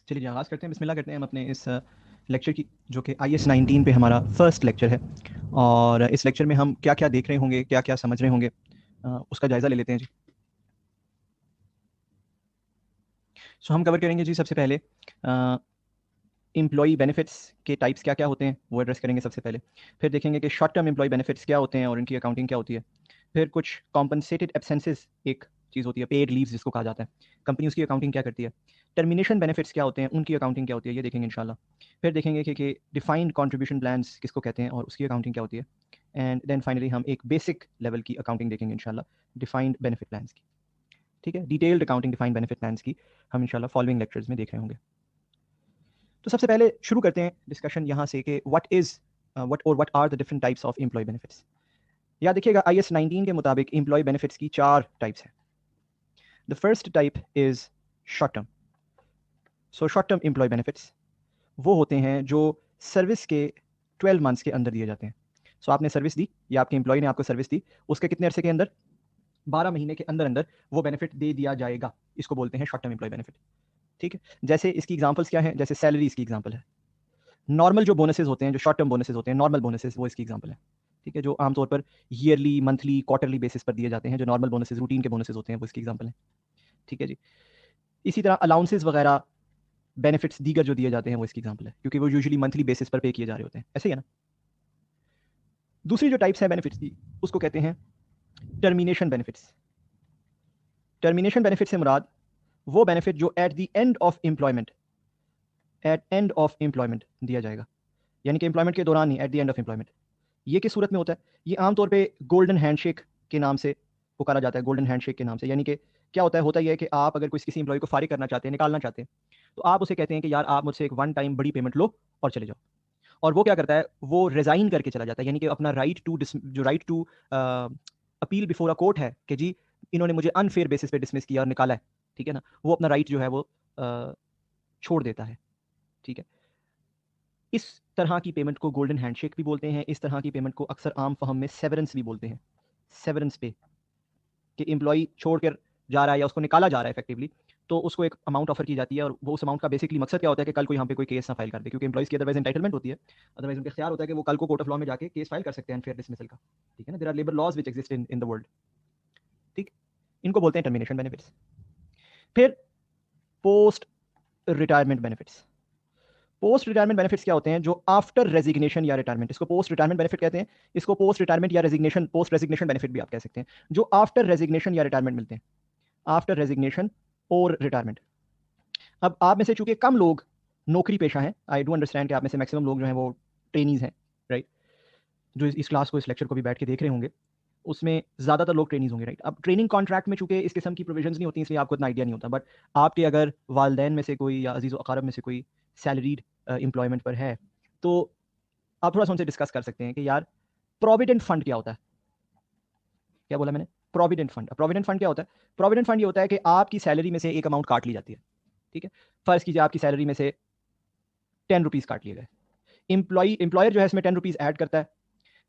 चलिए जी आगाज़ करते हैं, बिस्मिल्लाह करते हैं हम अपने इस लेक्चर की, जो कि IS 19 पे हमारा फर्स्ट लेक्चर है। और इस लेक्चर में हम क्या क्या देख रहे होंगे, क्या क्या समझ रहे होंगे, उसका जायज़ा ले लेते हैं जी। सो हम कवर करेंगे जी सबसे पहले एम्प्लॉई बेनिफिट्स के टाइप्स क्या क्या होते हैं, वो एड्रेस करेंगे सबसे पहले। फिर देखेंगे कि शॉर्ट टर्म एम्प्लॉय बेनिफिट्स क्या होते हैं और इनकी अकाउंटिंग क्या होती है। फिर कुछ कॉम्पनसेटेड एब्सेंसेस एक चीज़ होती है, पेड लीव्स जिसको कहा जाता है, कंपनी उसकी अकाउंटिंग क्या करती है। टर्मिनेशन बेनिफिट्स क्या होते हैं, उनकी अकाउंटिंग क्या होती है, ये देखेंगे इंशाल्लाह। फिर देखेंगे कि डिफाइंड कॉन्ट्रीब्यूशन प्लान्स किसको कहते हैं और उसकी अकाउंटिंग क्या होती है। एंड देन फाइनली हम एक बेसिक लेवल की अकाउंटिंग देखेंगे इंशाल्लाह, डिफाइंड बेनिफिट प्लान्स की। ठीक है, detailed accounting defined benefit plans की हम इंशाल्लाह फॉलोइंग लेक्चर्स में देख रहे होंगे। तो सबसे पहले शुरू करते हैं डिस्कशन यहाँ से कि what are the different types of employee benefits. याद देखिएगा IS 19 के मुताबिक एम्प्लॉय बेनिफिट्स की 4 टाइप्स हैं। The first type is short term. So short term employee benefits वो होते हैं जो सर्विस के 12 मंथ्स के अंदर दिए जाते हैं। सो आपने सर्विस दी या आपके एम्प्लॉय ने आपको सर्विस दी, उसके कितने अरसे के अंदर, 12 महीने के अंदर अंदर वो बेनिफिट दे दिया जाएगा। इसको बोलते हैं शॉर्ट टर्म एम्प्लॉय बेनिफिट। ठीक है, जैसे इसकी एग्जांपल्स क्या हैं, जैसे सैलरी इसकी एग्जांपल है। नॉर्मल जो बोनसेस होते हैं, जो शॉर्ट टर्म बोनसेस होते हैं, नॉर्मल बोनसेस, वो इसकी एग्जांपल है। ठीक है, जो आमतौर पर ईयरली, मंथली, क्वार्टरली बेसिस पर दिए जाते हैं, जो नॉर्मल बोनसेस, रूटीन के बोनसेस होते हैं, वो इसकी एग्जांपल है। ठीक है जी। इसी तरह अलाउंसेस वगैरह, बेनिफिट्स दीगर जो दिए जाते हैं, वो इसकी एग्जांपल है, क्योंकि वो यूजुअली मंथली बेसिस पर पे किए जा रहे होते हैं। ऐसे ही है ना। दूसरी जो टाइप्स है बेनिफिट्स की, उसको कहते हैं टर्मिनेशन बेनिफिट्स। टर्मिनेशन बेनिफिट से मुराद वो बेनिफिट जो एट एंड ऑफ एम्प्लॉयमेंट दिया जाएगा, यानी कि एम्प्लॉयमेंट के दौरान नहीं, at the end of employment. ये किस सूरत में होता है, ये आमतौर पे गोल्डन हैंडशेक के नाम से पुकारा जाता है, गोल्डन हैंडशेक के नाम से। यानी कि क्या होता है कि आप अगर किसी एम्प्लॉय को फारिग करना चाहते हैं, निकालना चाहते हैं, तो आप उसे कहते हैं कि यार आप मुझसे एक वन टाइम बड़ी पेमेंट लो और चले जाओ। और वो क्या करता है, वो रिजाइन करके चला जाता है, यानी कि अपना right to appeal before a court है कि जी इन्होंने मुझे अनफेयर बेसिस पे डिसमिस किया और निकाला है, ठीक है ना, वो अपना राइट जो है वो छोड़ देता है। ठीक है, इस तरह की पेमेंट को गोल्डन हैंडशेक भी बोलते हैं। इस तरह की पेमेंट को अक्सर आम फहम में सेवरेंस भी बोलते हैं। सेवरेंस पे कि एम्प्लॉय छोड़कर जा रहा है या उसको निकाला जा रहा है इफेक्टिवली, तो उसको एक अमाउंट ऑफर की जाती है, और वो उस अमाउंट का बेसिकली मकसद क्या होता है कि कल को यहाँ पे कोई केस ना फाइल कर दे, क्योंकि एम्प्लॉइज की अदरवाइज एंटाइटलमेंट होती है, अदरवाइज उनका ख्याल होता है कि वो कल को कोर्ट ऑफ लॉ में जाके केस फाइल कर सकते हैं अनफेयर डिसमिसल का। ठीक है ना, there are labour laws which exist in the world. ठीक, इनको बोलते हैं टर्मिनेशन बेनिफिट्स। फिर post retirement benefits. Post retirement benefits क्या होते हैं, जो आफ्टर रेजिग्नेशन या रिटायरमेंट, इसको पोस्ट रिटायरमेंट बेनिफिट कहते हैं, इसको पोस्ट रिटायरमेंट या रेजिग्नेशन, पोस्ट रेजिग्नेशन बेनिफिट भी आप कह सकते हैं, जो आफ्टर रेजिग्नेशन या रिटायरमेंट मिलते हैं, आफ्टर रेजिग्नेशन और रिटायरमेंट। अब आप में से चूंकि कम लोग नौकरी पेशा हैं, आई डू अंडरस्टैंड कि आप में से मैक्सिमम लोग जो हैं वो ट्रेनीज हैं, राइट, जो इस क्लास को, इस लेक्चर को भी बैठ के देख रहे होंगे, उसमें ज़्यादातर लोग ट्रेनीज होंगे, राइट। अब ट्रेनिंग कॉन्ट्रैक्ट में चूंकि इस किस्म की प्रोविजंस नहीं होती, इसलिए आपको इतना आइडिया नहीं होता, बट आपके अगर वालदैन में से कोई या अजीज़ अकारब में से कोई सैलरीड एम्प्लॉयमेंट पर है, तो आप थोड़ा सा उनसे डिस्कस कर सकते हैं कि यार प्रोविडेंट फंड क्या होता है। क्या बोला मैंने, प्रोविडेंट फंड। प्रोविडेंट फंड क्या होता है, प्रोविडेंट फंड ये होता है कि आपकी सैलरी में से एक अमाउंट काट ली जाती है। ठीक है, फर्ज कीजिए आपकी सैलरी में से 10 रुपीज़ काट लिए गए, एम्प्लॉयर जो है इसमें 10 रुपीज़ ऐड करता है,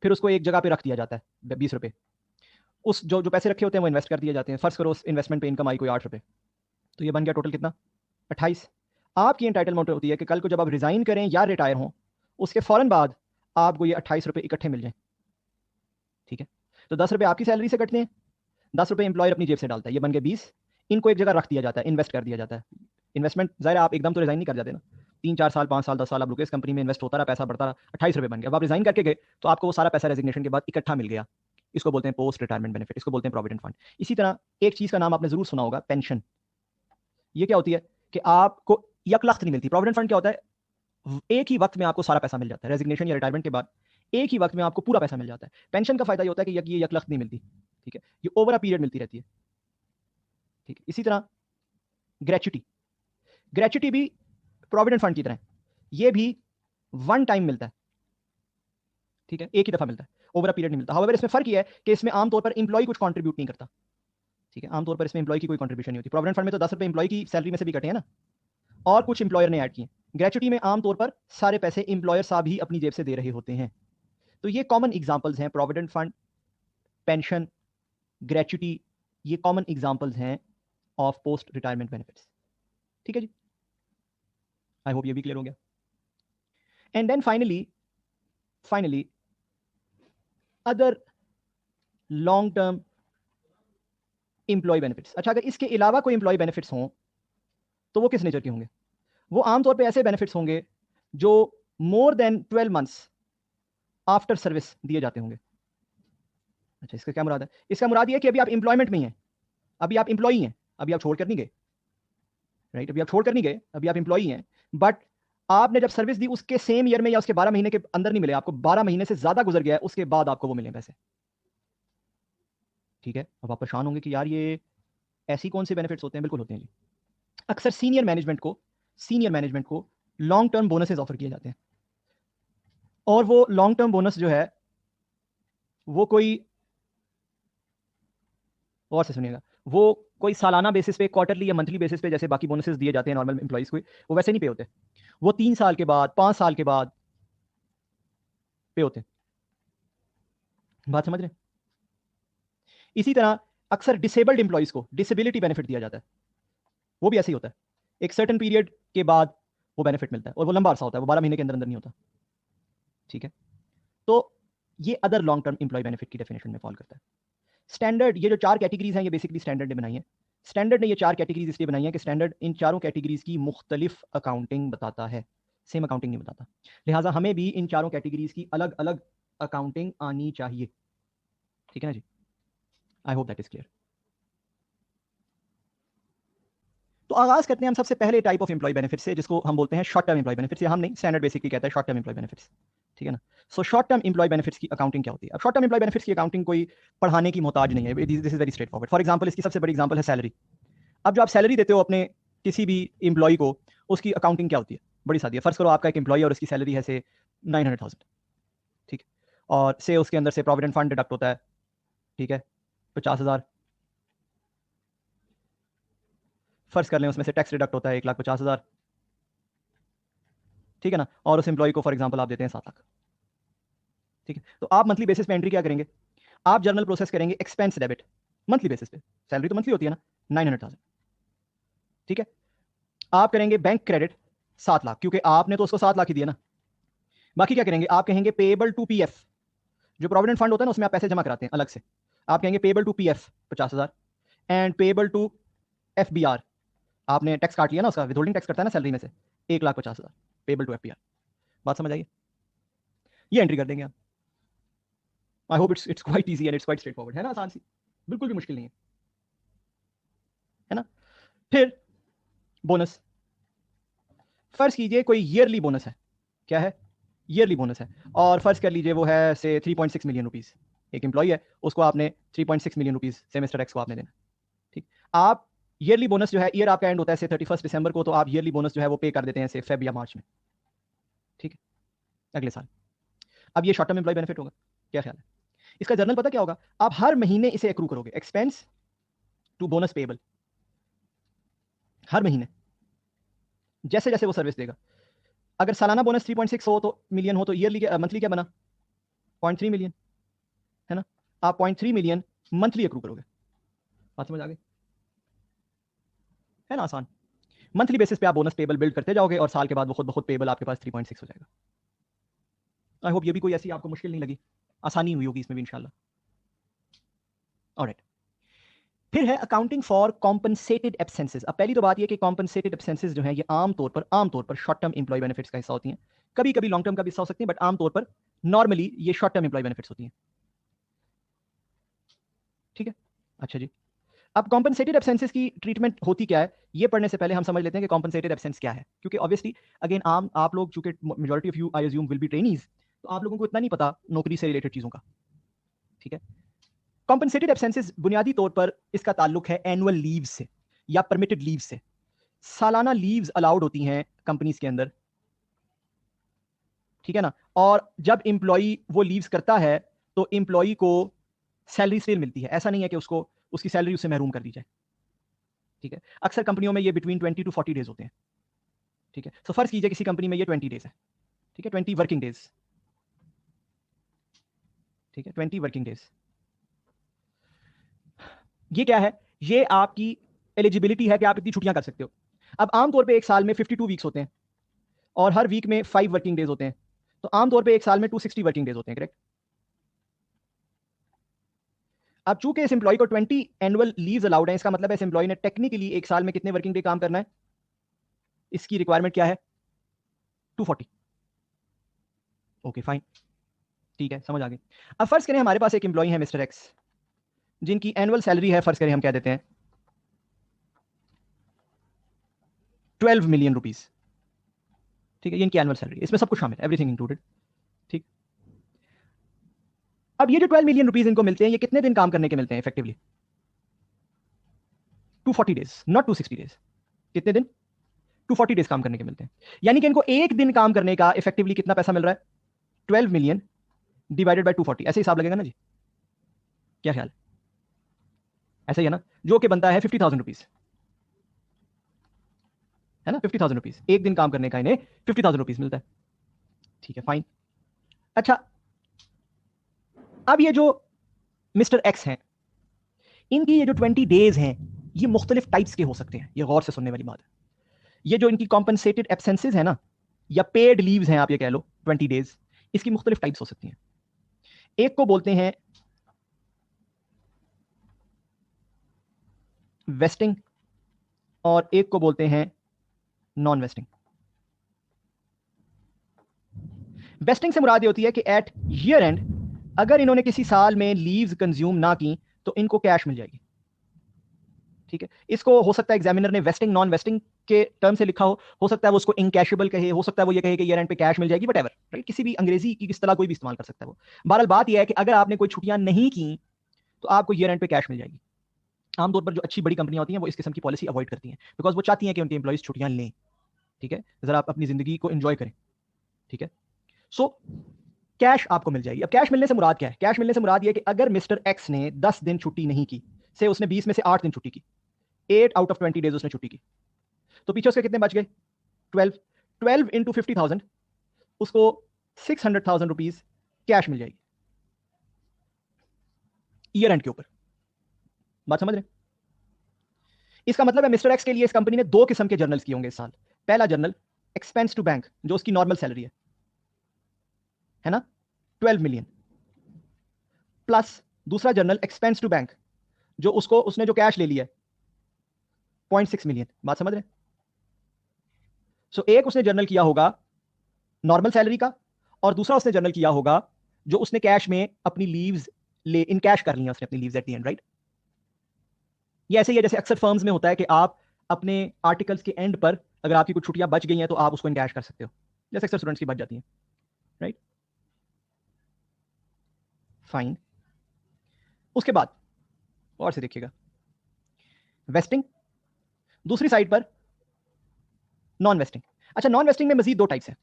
फिर उसको एक जगह पे रख दिया जाता है 20 रुपये। उस जो जो पैसे रखे होते हैं वो इन्वेस्ट कर दिए जाते हैं। फर्ज करो उस इन्वेस्टमेंट पे इनकम आई कोई 8 रुपये, तो ये बन गया टोटल कितना, 28। आपकी एंटाइटलमेंट होती है कि कल को जब आप रिजाइन करें या रिटायर हों, उसके फौरन बाद आपको ये 28 रुपये इकट्ठे मिल जाए। ठीक है, तो 10 रुपये आपकी सैलरी से कटते हैं, 10 रुपये एम्प्लॉयर अपनी जेब से डालता है, ये बन गए 20। इनको एक जगह रख दिया जाता है, इन्वेस्ट कर दिया जाता है। इन्वेस्टमेंट ज़ाहिर है आप एकदम तो रिजाइन नहीं कर जाते ना, 3-4 साल, 5 साल, 10 साल आप रुके इस कंपनी में, इन्वेस्ट होता रहा, पैसा बढ़ता रहा, 28 रुपये बन गया। अब आप रिजाइन करके गए तो आपको वो सारा पैसा रेजिग्नेशन के बाद इकट्ठा मिल गया। इसको बोलते हैं पोस्ट रिटायरमेंट बेनिफिट, इसको बोलते हैं प्रोविडेंट फंड। इसी तरह एक चीज़ का नाम आपने जरूर सुना होगा, पेंशन। ये क्या होती है कि आपको यकलख्त नहीं मिलती। प्रोविडेंट फंड क्या होता है, एक ही वक्त में आपको सारा पैसा मिल जाता है, रेजिग्नेशन या रिटायरमेंट के बाद एक ही वक्त में आपको पूरा पैसा मिल जाता है। पेंशन का फायदा ये होता है कि ये यकलख्त नहीं मिलती। ठीक है, ये ओवर अ पीरियड मिलती रहती है। ठीक है, इसी तरह ग्रेचुटी, ग्रेचुटी भी प्रोविडेंट फंड की तरह है, ये भी वन टाइम मिलता है। ठीक है, एक ही दफा मिलता है, ओवर अ पीरियड नहीं मिलता। हाउएवर इसमें फर्क ये है कि इसमें आमतौर पर इंप्लॉय कुछ कंट्रीब्यूट नहीं करता। ठीक है, आमतौर पर इसमें इंप्लॉय की कोई कंट्रीब्यूशन नहीं होती। प्रोविडेंट फंड में तो 10 रुपये इंप्लॉय की सैलरी में से भी कटे हैं ना, और कुछ इंप्लॉयर ने ऐड किए। ग्रेचुटी में आमतौर पर सारे पैसे इंप्लॉयर साहब ही अपनी जेब से दे रहे होते हैं। तो ये कॉमन एग्जाम्पल्स हैं, प्रोविडेंट फंड, पेंशन, ग्रेचुटी, ये कॉमन एग्जाम्पल्स हैं ऑफ पोस्ट रिटायरमेंट बेनिफिट्स। ठीक है जी। आई होप ये भी क्लियर हो गया। And then finally other long term employee benefits. अच्छा, अगर इसके अलावा कोई एम्प्लॉय बेनिफिट्स हों तो वो किस नेचर के होंगे? वो आमतौर पे ऐसे बेनिफिट्स होंगे जो more than 12 months after service दिए जाते होंगे। अच्छा, इसका क्या मुराद है? इसका मुराद ये है कि अभी आप एम्प्लॉयमेंट में ही हैं, अभी आप एम्प्लॉई हैं, अभी आप छोड़ कर नहीं गए, राइट? अभी आप छोड़ कर नहीं गए, अभी आप एम्प्लॉई हैं, बट आपने जब सर्विस दी उसके सेम ईयर में या उसके 12 महीने के अंदर नहीं मिले आपको, 12 महीने से ज्यादा गुजर गया है, उसके बाद आपको वो मिले पैसे। ठीक है, अब आप परेशान होंगे कि यार ये ऐसी कौन से बेनिफिट्स होते हैं? बिल्कुल होते हैं जी। अक्सर सीनियर मैनेजमेंट को लॉन्ग टर्म बोनसेस ऑफर किए जाते हैं, और वो लॉन्ग टर्म बोनस जो है वो कोई, और से सुनिएगा, वो कोई सालाना बेसिस पे, क्वार्टरली या मंथली बेसिस पे जैसे बाकी बोनसेस दिए जाते हैं नॉर्मल एम्प्लॉइज को, वो वैसे नहीं पे होते। वो 3 साल के बाद, 5 साल के बाद पे होते हैं। बात समझ रहे हैं? इसी तरह अक्सर डिसेबल्ड एम्प्लॉइज को डिसेबिलिटी बेनिफिट दिया जाता है, वो भी ऐसे ही होता है। एक सर्टन पीरियड के बाद वो बेनिफिट मिलता है, और वो लंबा अरसा होता है, वो 12 महीने के अंदर अंदर नहीं होता। ठीक है, तो ये other long term employ benefit की डेफिनेशन में फॉल करता है। स्टैंडर्ड, ये जो 4 कैटेगरीज हैं ये बेसिकली स्टैंडर्ड ने बनाई है। स्टैंडर्ड ने ये 4 कैटेगरीज इसलिए बनाई है कि स्टैंडर्ड इन चारों कैटेगरीज की मुख्तलिफ अकाउंटिंग बताता है, सेम अकाउंटिंग नहीं बताता। लिहाजा हमें भी इन चारों कैटेगरीज की अलग अलग अकाउंटिंग आनी चाहिए। ठीक है ना जी? I hope that is clear. तो आगाज करते हैं हम सबसे पहले टाइप ऑफ एम्प्लॉय बेनिफिट से, जिसको हम बोलते हैं शॉर्ट टर्म एम्प्लॉय बेनिफिट्स, या हम नहीं, स्टैंडर्ड बेसिकली कहता है शॉर्ट टर्म एम्प्लॉय बेनिफिट्स। ठीक है ना? So short term employee benefits की अकाउंटिंग क्या होती है? अब शॉर्ट टर्म एम्प्लॉय बेनिफिट्स की अकाउंटिंग कोई पढ़ाने की मोहताज नहीं है, this is very straight forward. For example, इसकी सबसे बड़ी एग्जाम्पल है सैलरी। अब जो आप सैलरी देते हो अपने किसी भी एम्प्लॉय को, उसकी अकाउंटिंग क्या होती है? बड़ी सादी है। फर्ज करो आपका एक एम्प्लॉय और उसकी सैलरी है से 900,000, ठीक है, और से उसके अंदर से प्रोविडेंट फंड डिडक्ट होता है, ठीक है, 50,000। फर्ज कर लें उसमें से टैक्स डिडक्ट होता है 1,50,000, ठीक है ना, और उस एम्प्लॉय को फॉर एग्जाम्पल आप देते हैं 7 लाख। ठीक है, तो आप मंथली बेसिस पे एंट्री क्या करेंगे? आप जर्नल प्रोसेस करेंगे एक्सपेंस डेबिट मंथली बेसिस पे, सैलरी तो मंथली होती है ना, 900,000। ठीक है, आप करेंगे बैंक क्रेडिट 7 लाख, क्योंकि आपने तो उसको 7 लाख ही दिया ना। बाकी क्या करेंगे? आप कहेंगे पेएबल टू पीएफ, जो प्रोविडेंट फंड होता है ना उसमें आप पैसे जमा कराते हैं अलग से, आप कहेंगे payable to PF 50,000, and payable to FBR, आपने टैक्स काट लिया ना उसका, विथहोल्डिंग टैक्स करता है ना सैलरी में से, 1,50,000 पेएबल टू एफबीआर। बात समझ आइए? ये एंट्री कर देंगे आप। I hope it's quite easy and it's quite straight forward, है ना, आसान सी, बिल्कुल भी मुश्किल नहीं है ना? फिर बोनस, फर्ज कीजिए कोई ईयरली बोनस है। क्या है? ईयरली बोनस है, और फर्ज कर लीजिए वो है से 3.6 मिलियन रुपीस। एक एम्प्लॉय है, उसको आपने 3.6 मिलियन रुपीस सेमेस्टर एक्स को आपने देना। ठीक, आप ईयरली बोनस जो है, ईयर आपका एंड होता है से 31 दिसंबर को, तो आप ईयरली बोनस जो है वो पे कर देते हैं से फेब या मार्च में। ठीक है, अगले साल। अब ये शॉर्ट टर्म एम्प्लॉय बेनिफिट होगा। क्या ख्याल है? इसका जर्नल पता क्या होगा? आप हर महीने इसे एक्रू करोगे, एक्सपेंस टू बोनस पेएबल, हर महीने जैसे जैसे वो सर्विस देगा। अगर सालाना बोनस 3.6 हो तो मिलियन हो, तो ईयरली मंथली क्या बना? 0.3 मिलियन, है ना? आप 0.3 मिलियन मंथली एक्रू करोगे। बात समझ आ गई? है ना आसान? मंथली बेसिस पे आप बोनस पेबल बिल्ड करते जाओगे, और साल के बाद वो खुद ब खुद पेबल आपके पास 3.6 हो जाएगा। आई होप ये भी कोई ऐसी आपको मुश्किल नहीं लगी, आसानी हुई होगी इसमें भी इंशाल्लाह। ऑलराइट, फिर है अकाउंटिंग फॉर कॉम्पनसेटेड एब्सेंसेस। अब पहली तो बात ये कि कॉम्पनसेटेड एब्सेंसेस जो है ये आमतौर पर शॉर्ट टर्म एम्प्लॉय बेनिफिट्स का हिस्सा होती हैं। कभी कभी लॉन्ग टर्म का भी हिस्सा हो सकती है, बट आमतौर पर नॉर्मली ये शॉर्ट टर्म एम्प्लॉय बेनिफिट्स होती हैं। ठीक है, अच्छा जी। अब कॉम्पनसेटेड एब्सेंसेस की ट्रीटमेंट होती क्या है, ये पढ़ने से पहले हम समझ लेते हैं कि कॉम्पनसेटेड एब्सेंस क्या है, क्योंकि ऑब्वियसली अगेन आम आप लोग, चूंकि majority of you I assume will be trainees, तो आप लोगों को इतना नहीं पता नौकरी से रिलेटेड चीज़ों का। ठीक है, कॉम्पनसेटेड एब्सेंसेस बुनियादी तौर पर इसका ताल्लुक है एनुअल लीव से या परमिटेड लीव से। सालाना लीव्स अलाउड होती हैं कंपनीज के अंदर, ठीक है ना, और जब इंप्लॉई वो लीव्स करता है तो इंप्लॉई को सैलरी स्टिल मिलती है, ऐसा नहीं है कि उसको उसकी सैलरी उससे महरूम कर दी जाए। ठीक है, अक्सर कंपनियों में ये बिटवीन 20 to 40 डेज होते हैं। ठीक है, सो फर्ज कीजिए किसी कंपनी में ये 20 डेज है, ठीक है, 20 वर्किंग डेज, ठीक है, 20 वर्किंग डेज। ये क्या है? ये आपकी एलिजिबिलिटी है कि आप इतनी छुट्टियां कर सकते हो। अब आमतौर पे एक साल में 52 वीक्स होते हैं, और हर वीक में 5 वर्किंग डेज होते हैं, तो आमतौर पे एक साल में 260 वर्किंग डेज होते हैं, करेक्ट? अब चूंकि इस एम्प्लॉय को 20 एनुअल लीव्स अलाउड है, इसका मतलब है इस एम्प्लॉय ने टेक्निकली एक साल में कितने वर्किंग डे काम करना है? इसकी रिक्वायरमेंट क्या है? 240। ओके फाइन, ठीक है, समझ आ गई। अब फर्ज करें हमारे पास एक एम्प्लॉय है मिस्टर एक्स, जिनकी एनुअल सैलरी है, फर्ज करें हम कह देते हैं 12 मिलियन रुपीस, ठीक है, ये इनकी एनुअल सैलरी, इसमें सब कुछ शामिल, एवरीथिंग इंक्लूडेड, ठीक। अब ये जो 12 मिलियन रुपीस इनको मिलते हैं, ये कितने दिन काम करने के मिलते हैं इफेक्टिवली? 240 days, not 260 days. कितने दिन? 240 डेज काम करने के मिलते हैं, यानी कि इनको एक दिन काम करने का इफेक्टिवली कितना पैसा मिल रहा है? 12 मिलियन डिवाइडेड बाय 240, ऐसे हिसाब लगेगा ना जी? क्या ख्याल है? ऐसा ही है ना, जो कि बनता है 50,000 रुपीज, है ना? 50,000 रुपीज, एक दिन काम करने का इन्हें 50,000 रुपीज मिलता है, ठीक है फाइन। अच्छा, अब ये जो मिस्टर एक्स हैं, इनकी ये जो 20 डेज हैं, ये मुख्तलिफ टाइप्स के हो सकते हैं, ये गौर से सुनने वाली बात है। ये जो इनकी कॉम्पनसेटेड एब्सेंसेज है ना, या पेड लीव्स हैं, आप ये कह लो 20 डेज, इसकी मुख्तलिफ टाइप्स हो सकती हैं। एक को बोलते हैं वेस्टिंग और एक को बोलते हैं नॉन वेस्टिंग। वेस्टिंग से मुराद ये होती है कि एट ईयर एंड अगर इन्होंने किसी साल में लीव्स कंज्यूम ना की तो इनको कैश मिल जाएगी, ठीक है। इसको हो सकता है एग्जामिनर ने वेस्टिंग नॉन वेस्टिंग के टर्म से लिखा हो सकता है वो उसको इनकैशेबल कहे, हो सकता है वो ये कहे कि ईयर एंड पे कैश मिल जाएगी, वट एवर, राइट, किसी भी अंग्रेजी की इस तरह कोई भी इस्तेमाल कर सकता है वो। बहरहाल बात यह है कि अगर आपने कोई छुट्टियां नहीं की तो आपको ईयर एंड पे कैश मिल जाएगी। आमतौर पर जो अच्छी बड़ी कंपनियां होती हैं वो इस किस्म की पॉलिसी अवॉइड करती हैं, बिकॉज वो चाहती हैं कि उनके एम्प्लॉइज छुट्टियां लें, ठीक है, जरा आप अपनी जिंदगी को एंजॉय करें, ठीक है। सो कैश आपको मिल जाएगी। अब कैश मिलने से मुराद क्या है? कैश मिलने से मुराद ये कि अगर मिस्टर एक्स ने 10 दिन छुट्टी नहीं की, से उसने 20 में से 8 दिन छुट्टी की, 8 आउट ऑफ 20 डेज उसने छुट्टी की, तो पीछे उसके कितने बच गए? 12। 12 इंटू 50,000, उसको 600,000 रुपीज कैश मिल जाएगी ईयर एंड के ऊपर। बात समझ रहे? इसका मतलब है मिस्टर एक्स के लिए इस कंपनी ने 2 किस्म के जर्नल्स किए होंगे इस साल। पहला जर्नल एक्सपेंस टू बैंक, जो उसकी नॉर्मल सैलरी है ना, 12 मिलियन, प्लस दूसरा जर्नल एक्सपेंस टू बैंक, जो उसने जो कैश ले लिया है 0.6 मिलियन। बात समझ रहे? सो एक उसने जर्नल किया होगा नॉर्मल सैलरी का, और दूसरा उसने जर्नल किया होगा जो उसने कैश में अपनी लीव्स ले इन कैश कर लिया उसने अपनी leaves at the end, right. ये ऐसे ही है जैसे अक्सर फर्म्स में होता है कि आप अपने आर्टिकल्स के एंड पर अगर आपकी कुछ छुट्टियां बच गई हैं तो आप उसको इन कैश कर सकते हो, जैसे अक्सर स्टूडेंट्स की बच जाती हैं, राइट। फाइन। उसके बाद और से देखिएगा, वेस्टिंग, दूसरी साइड पर नॉन वेस्टिंग। अच्छा, नॉन वेस्टिंग में मजीद 2 टाइप्स हैं,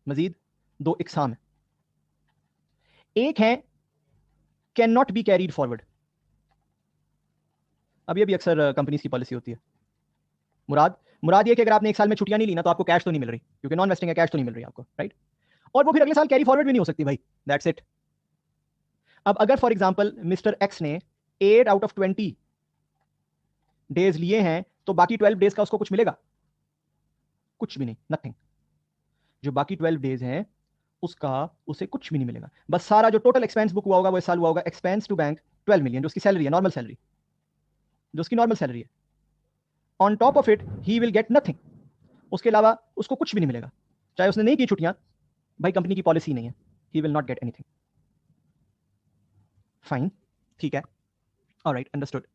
मजीद 2 इकसाम है। एक है can not be carried forward. अब ये भी अक्सर कंपनीज की पॉलिसी होती है। मुराद ये कि अगर आपने एक साल में छुट्टियां नहीं ली ना तो आपको कैश तो नहीं मिल रही, क्योंकि नॉन वेस्टिंग है, कैश तो नहीं मिल रही आपको, राइट। और वो फिर अगले साल कैरी फॉरवर्ड भी नहीं हो सकती भाई, दैट्स इट। अब अगर फॉर एग्जांपल मिस्टर एक्स ने 8 आउट ऑफ 20 डेज लिए हैं तो बाकी 12 डेज का उसको कुछ मिलेगा? कुछ भी नहीं, नथिंग। जो बाकी 12 डेज हैं उसका उसे कुछ भी नहीं मिलेगा, बस सारा जो टोटल एक्सपेंस बुक हुआ होगा वो इस साल हुआ होगा एक्सपेंस टू बैंक 12 मिलियन, जो उसकी सैलरी है, नॉर्मल सैलरी, जो उसकी नॉर्मल सैलरी है। On top of it he will get nothing, उसके अलावा उसको कुछ भी नहीं मिलेगा, चाहे उसने नहीं की छुट्टियां, भाई कंपनी की पॉलिसी नहीं है, he will not get anything. Fine, ठीक है, ऑलराइट, अंडरस्टूड।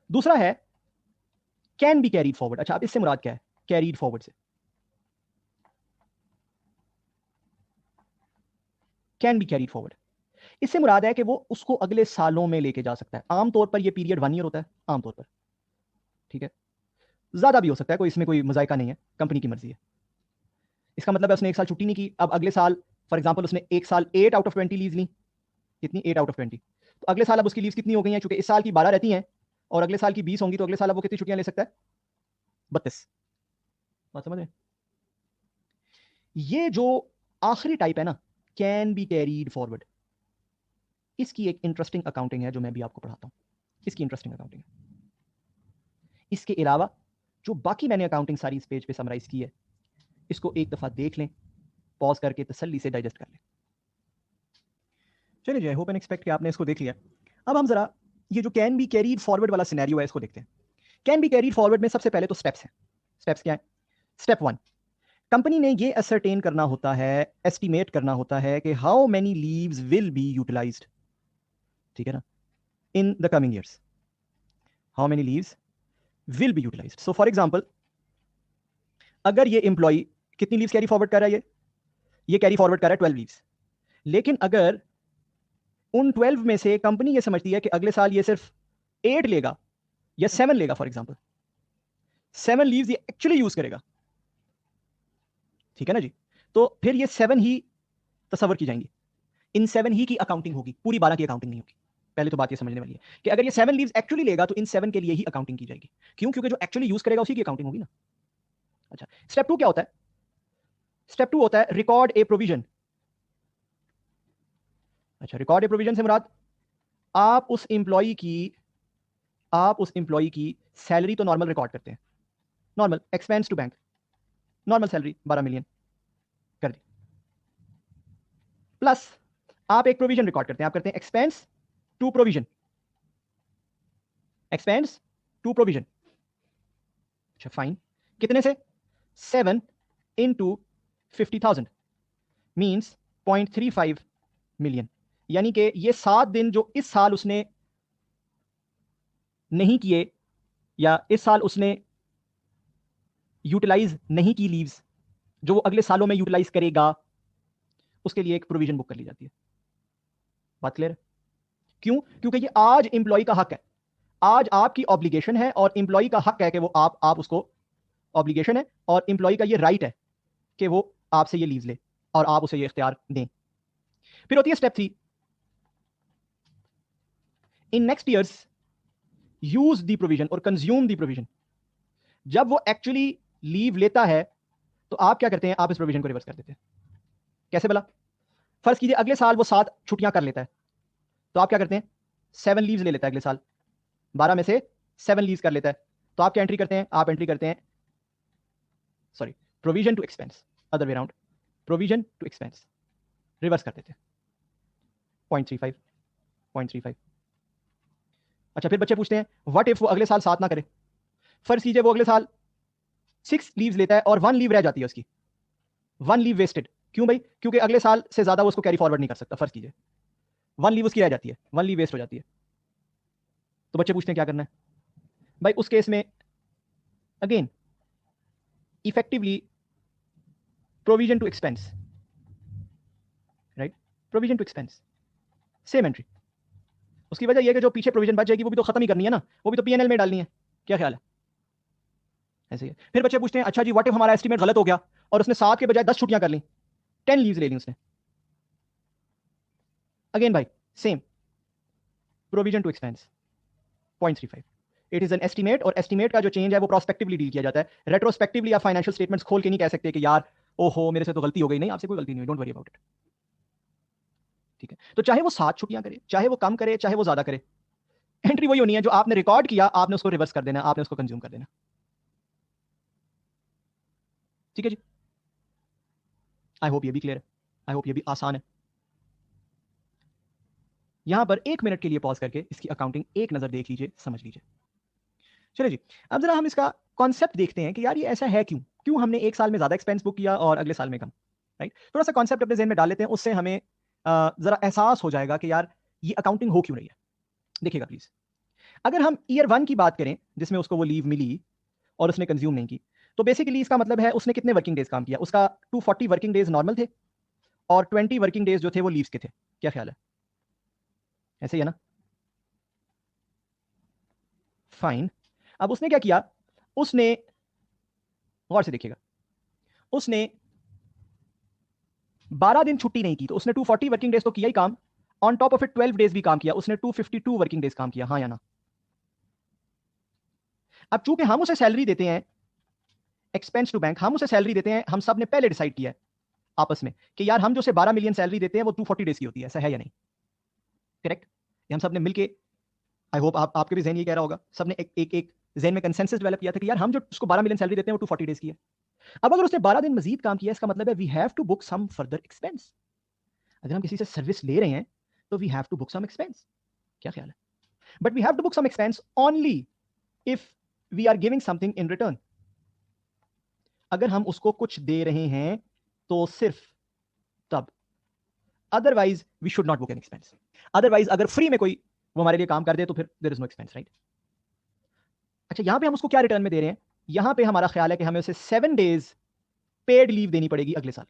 दूसरा है कैन बी कैरीड फॉरवर्ड। अच्छा, अब इससे मुराद क्या है कैरीड फॉरवर्ड से? कैन बी कैरीड फॉरवर्ड, इससे मुराद है कि वो उसको अगले सालों में लेके जा सकता है। आमतौर पर ये पीरियड 1 ईयर होता है आमतौर पर, ठीक है, ज्यादा भी हो सकता है, कोई इसमें कोई मजायका नहीं है, कंपनी की मर्जी है। इसका मतलब है उसने एक साल छुट्टी नहीं की, अब अगले साल फॉर एग्जांपल उसने एक साल 8 आउट ऑफ 20 लीव ली, कितनी? 8 आउट ऑफ 20, तो अगले साल अब उसकी लीव्स कितनी हो गई हैं? चूंकि इस साल की 12 रहती हैं और अगले साल की 20 होंगी, तो अगले साल अब वो कितनी छुट्टियां ले सकता है? 32। बात समझ रहे? ये जो आखिरी टाइप है ना, कैन बी कैरीड फॉरवर्ड, इसकी एक इंटरेस्टिंग अकाउंटिंग है जो मैं भी आपको पढ़ाता हूं, इसकी इंटरेस्टिंग अकाउंटिंग है। इसके अलावा जो बाकी मैंने अकाउंटिंग सारी इस पेज पे समराइज की है, इसको एक दफा देख लें, पॉज करके तसल्ली से डाइजेस्ट कर लें। चलिए जी, आई होप एंड एक्सपेक्ट कि आपने इसको देख लिया। अब हम जरा ये जो कैन बी कैरीड फॉरवर्ड वाला सिनेरियो है इसको देखते हैं। कैन बी कैरीड फॉरवर्ड में सबसे पहले तो स्टेप्स हैं। स्टेप्स क्या है? स्टेप 1, कंपनी ने ये असरटेन करना होता है, एस्टिमेट करना होता है कि how many leaves will be utilised, ठीक है ना, in the coming years. How many leaves will be utilised. So for example, अगर ये एम्प्लॉय कितनी लीव्स कैरी फॉरवर्ड कर रहा है, ये कैरी फॉरवर्ड कर रहा है 12 लीव्स, लेकिन अगर उन 12 में से कंपनी ये समझती है कि अगले साल ये सिर्फ 8 लेगा या 7 लेगा, फॉर एग्जांपल 7 लीव्स ये एक्चुअली यूज करेगा, ठीक है ना जी, तो फिर ये 7 ही तस्वर की जाएंगी, इन 7 ही की अकाउंटिंग होगी, पूरी 12 की अकाउंटिंग नहीं होगी। पहले तो बात ये समझने वाली है कि अगर ये 7 लीव्स एक्चुअली लेगा तो इन 7 के लिए ही अकाउंटिंग की जाएगी। क्यों? क्योंकि जो एक्चुअली यूज करेगा उसी की अकाउंटिंग होगी ना। अच्छा, स्टेप 2 क्या होता है? स्टेप 2 होता है रिकॉर्ड ए प्रोविजन। अच्छा, रिकॉर्ड ए प्रोविजन से मुराद आप उस एम्प्लॉय की सैलरी तो नॉर्मल रिकॉर्ड करते हैं, normal expense to bank, normal salary 12 million कर दी, प्लस आप एक प्रोविजन रिकॉर्ड करते हैं, आप करते हैं expense to provision, expense to provision. अच्छा फाइन, कितने से? 7 इंटू 50,000 मीन्स 0.35 मिलियन, यानी कि ये 7 दिन जो इस साल उसने नहीं किए या इस साल उसने यूटिलाइज नहीं की लीव्स, जो वो अगले सालों में यूटिलाइज करेगा, उसके लिए एक प्रोविजन बुक कर ली जाती है। बात क्लियर है? क्यों? क्योंकि ये आज एम्प्लॉय का हक है, आज आपकी ऑब्लिगेशन है और एम्प्लॉय का हक है कि वो आप उसको, ऑब्लिगेशन है और एम्प्लॉय का ये राइट है कि वो आपसे ये लीव्स ले और आप उसे ये इख्तियार दें। फिर होती है step 3, in next years use the provision और कंज्यूम द प्रोविजन। जब वो एक्चुअली लीव लेता है तो आप क्या करते हैं? आप इस प्रोविजन को रिवर्स कर देते हैं। कैसे भला? फर्ज कीजिए अगले साल वो 7 छुट्टियां कर लेता है, तो आप क्या करते हैं? 7 लीव्स ले लेता है अगले साल, 12 में से 7 लीव्स कर लेता है, तो आप क्या एंट्री करते हैं? आप एंट्री करते हैं, sorry, provision to expense, other way round, provision to expense, reverse कर देते हैं 0.35। अच्छा, फिर बच्चे पूछते हैं व्हाट इफ वो अगले साल 7 ना करे? फर्ज कीजिए वो अगले साल 6 लीव्स लेता है और 1 लीव रह जाती है उसकी, 1 लीव वेस्टेड। क्यों भाई? क्योंकि अगले साल से ज्यादा वो उसको कैरी फॉरवर्ड नहीं कर सकता। फर्ज कीजिए 1 लीव उसकी रह जाती है, 1 लीव वेस्ट हो जाती है, तो बच्चे पूछते हैं क्या करना है भाई? उस केस में again effectively provision to expense, right, provision to expense, same entry. उसकी वजह यह है कि जो पीछे प्रोविजन बच जाएगी वो भी तो खत्म ही करनी है ना, वो भी तो पीएनएल में डालनी है। क्या ख्याल है? ऐसे ही है। फिर बच्चे पूछते हैं अच्छा जी व्हाट इफ हमारा एस्टीमेट गलत हो गया और उसने 7 के बजाय 10 छुट्टियां कर ली, 10 लीव्स ले ली उसने? अगेन भाई same, provision to expense 0.35। It is an estimate, और एस्टीमेट का जो चेंज है वो प्रोस्पेक्टिवली डील किया जाता है, रेट्रोस्पेक्टिवली आप फाइनेंशियल स्टेटमेंट्स खोल के नहीं कह सकते कि यार ओहो मेरे से तो गलती हो गई। नहीं, आपसे कोई गलती नहीं हुई, डोंट वरी अबाउट इट, ठीक है? तो चाहे वो 7 छुट्टियां करे, चाहे वो कम करे, चाहे वो ज्यादा करे, एंट्री वही होनी है जो आपने रिकॉर्ड किया, आपने उसको रिवर्स कर देना, आपने उसको कंज्यूम कर देना, ठीक है जी? आई होप ये भी क्लियर है, आई होप ये भी आसान है। यहां पर 1 मिनट के लिए पॉज करके इसकी अकाउंटिंग एक नजर देख लीजिए, समझ लीजिए। चलिए जी, अब जरा हम इसका कॉन्सेप्ट देखते हैं कि यार ये ऐसा है क्यों, क्यों हमने एक साल में ज्यादा एक्सपेंस बुक किया और अगले साल में कम, राइट? थोड़ा सा कॉन्सेप्ट अपने जहन में डाल लेते हैं, उससे हमें जरा एहसास हो जाएगा कि यार ये अकाउंटिंग हो क्यों रही है। देखिएगा प्लीज, अगर हम ईयर 1 की बात करें जिसमें उसको वो लीव मिली और उसने कंज्यूम नहीं की, तो बेसिकली इसका मतलब है उसने कितने वर्किंग डेज काम किया? उसका 240 वर्किंग डेज नॉर्मल थे और 20 वर्किंग डेज जो थे वो लीव्स के थे। क्या ख्याल है? ऐसे ही है ना? फाइन, अब उसने क्या किया? उसने, गौर से देखिएगा, उसने 12 दिन छुट्टी नहीं की, तो उसने 240 वर्किंग डेज तो किया ही काम, on top of it 12 days भी काम किया, उसने 252 वर्किंग डेज काम किया, हाँ या ना? अब चूंकि हम उसे सैलरी देते हैं, एक्सपेंस टू बैंक, हम उसे सैलरी देते हैं, हम सब ने पहले डिसाइड किया है आपस में कि यार हम जो उसे 12 मिलियन सैलरी देते हैं वो 240 डेज की होती है, ऐसा है या नहीं? करेक्ट? ये हम सब ने मिलके, आई होप आपके भी जहन ये कह रहा होगा, सबने एक एक एक जहन में कंसेंसस डेवलप किया था कि यार हम जो उसको 12 मिलियन सैलरी देते हैं वो 240 डेज की है। अब अगर उसने 12 दिन मजीद काम किया, इसका मतलब है we have to book some further expense. अगर हम किसी से सर्विस ले रहे हैं तो we have to book some expense. क्या ख्याल है? But we have to book some expense only if we are giving something in return. अगर हम उसको कुछ दे रहे हैं तो सिर्फ तब, otherwise we should not book an expense. Otherwise अगर फ्री में कोई वो हमारे लिए काम कर दे तो फिर there is no expense, right? अच्छा, यहां पे हम उसको क्या रिटर्न में दे रहे हैं? यहां पे हमारा ख्याल है कि हमें उसे 7 डेज पेड लीव देनी पड़ेगी अगले साल।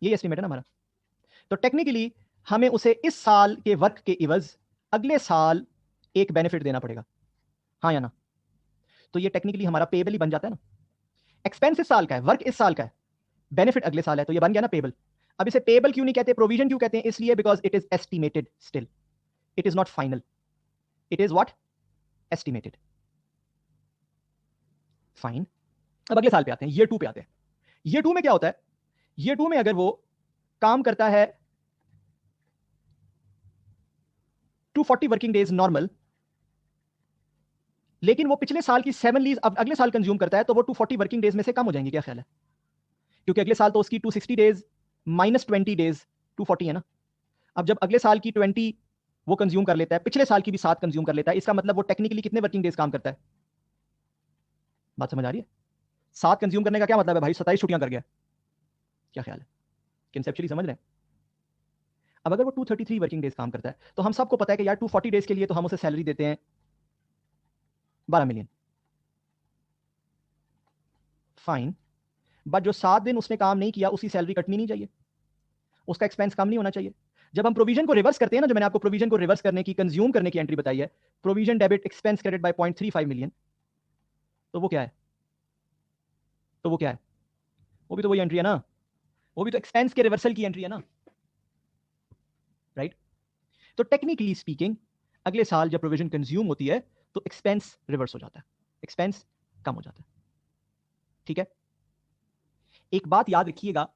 ये एस्टिमेट है ना हमारा। तो टेक्निकली हमें उसे इस साल के वर्क के इवज अगले साल एक बेनिफिट देना पड़ेगा, हाँ या ना? तो ये टेक्निकली हमारा पेबल ही बन जाता है ना। एक्सपेंस इस साल का है, वर्क इस साल का है, बेनिफिट अगले साल है, तो ये बन गया ना पेबल। अब इसे पेबल क्यों नहीं कहते, प्रोविजन क्यों कहते हैं? इसलिए because it is estimated still, it is not final, it is what? Estimated. Fine. अब अगले साल पे आते हैं, ईयर 2 पे आते हैं। ईयर 2 में क्या होता है? ईयर 2 में अगर वो काम करता है 240 वर्किंग डेज नॉर्मल, लेकिन वो पिछले साल की 7 लीव अब अगले साल कंज्यूम करता है, तो वो 240 वर्किंग डेज में से कम हो जाएंगे। क्या ख्याल है? क्योंकि अगले साल तो उसकी 260 डेज माइनस 20 डेज 240 है ना। अब जब अगले साल की 20 वो कंज्यूम कर लेता है, पिछले साल की भी 7 कंज्यूम कर लेता है, इसका मतलब वो टेक्निकली कितने वर्किंग डेज काम करता है? बात समझ आ रही है? 7 कंज्यूम करने का क्या मतलब है भाई? 27 छुट्टियां कर गया। क्या ख्याल है? कंसेप्चुअली समझ रहे हैं? अब अगर वो 233 वर्किंग डेज काम करता है, तो हम सबको पता है कि यार 240 डेज के लिए तो हम उसे सैलरी देते हैं 12 मिलियन। फाइन। बट जो 7 दिन उसने काम नहीं किया, उसकी सैलरी कटनी नहीं चाहिए, उसका एक्सपेंस कम नहीं होना चाहिए। जब हम प्रोविजन को रिवर्स करते हैं ना, जो मैंने आपको प्रोविजन को रिवर्स करने की, कंज्यूम करने की एंट्री बताई है, provision debit expense credit by 0.35 million, तो वो क्या है? तो वो क्या है? वो भी तो वही एंट्री है ना, वो भी तो एक्सपेंस के रिवर्सल की एंट्री है ना, राइट? तो टेक्निकली स्पीकिंग अगले साल जब प्रोविजन कंज्यूम होती है तो एक्सपेंस रिवर्स हो जाता है, एक्सपेंस कम हो जाता है। ठीक है? एक बात याद रखिएगा,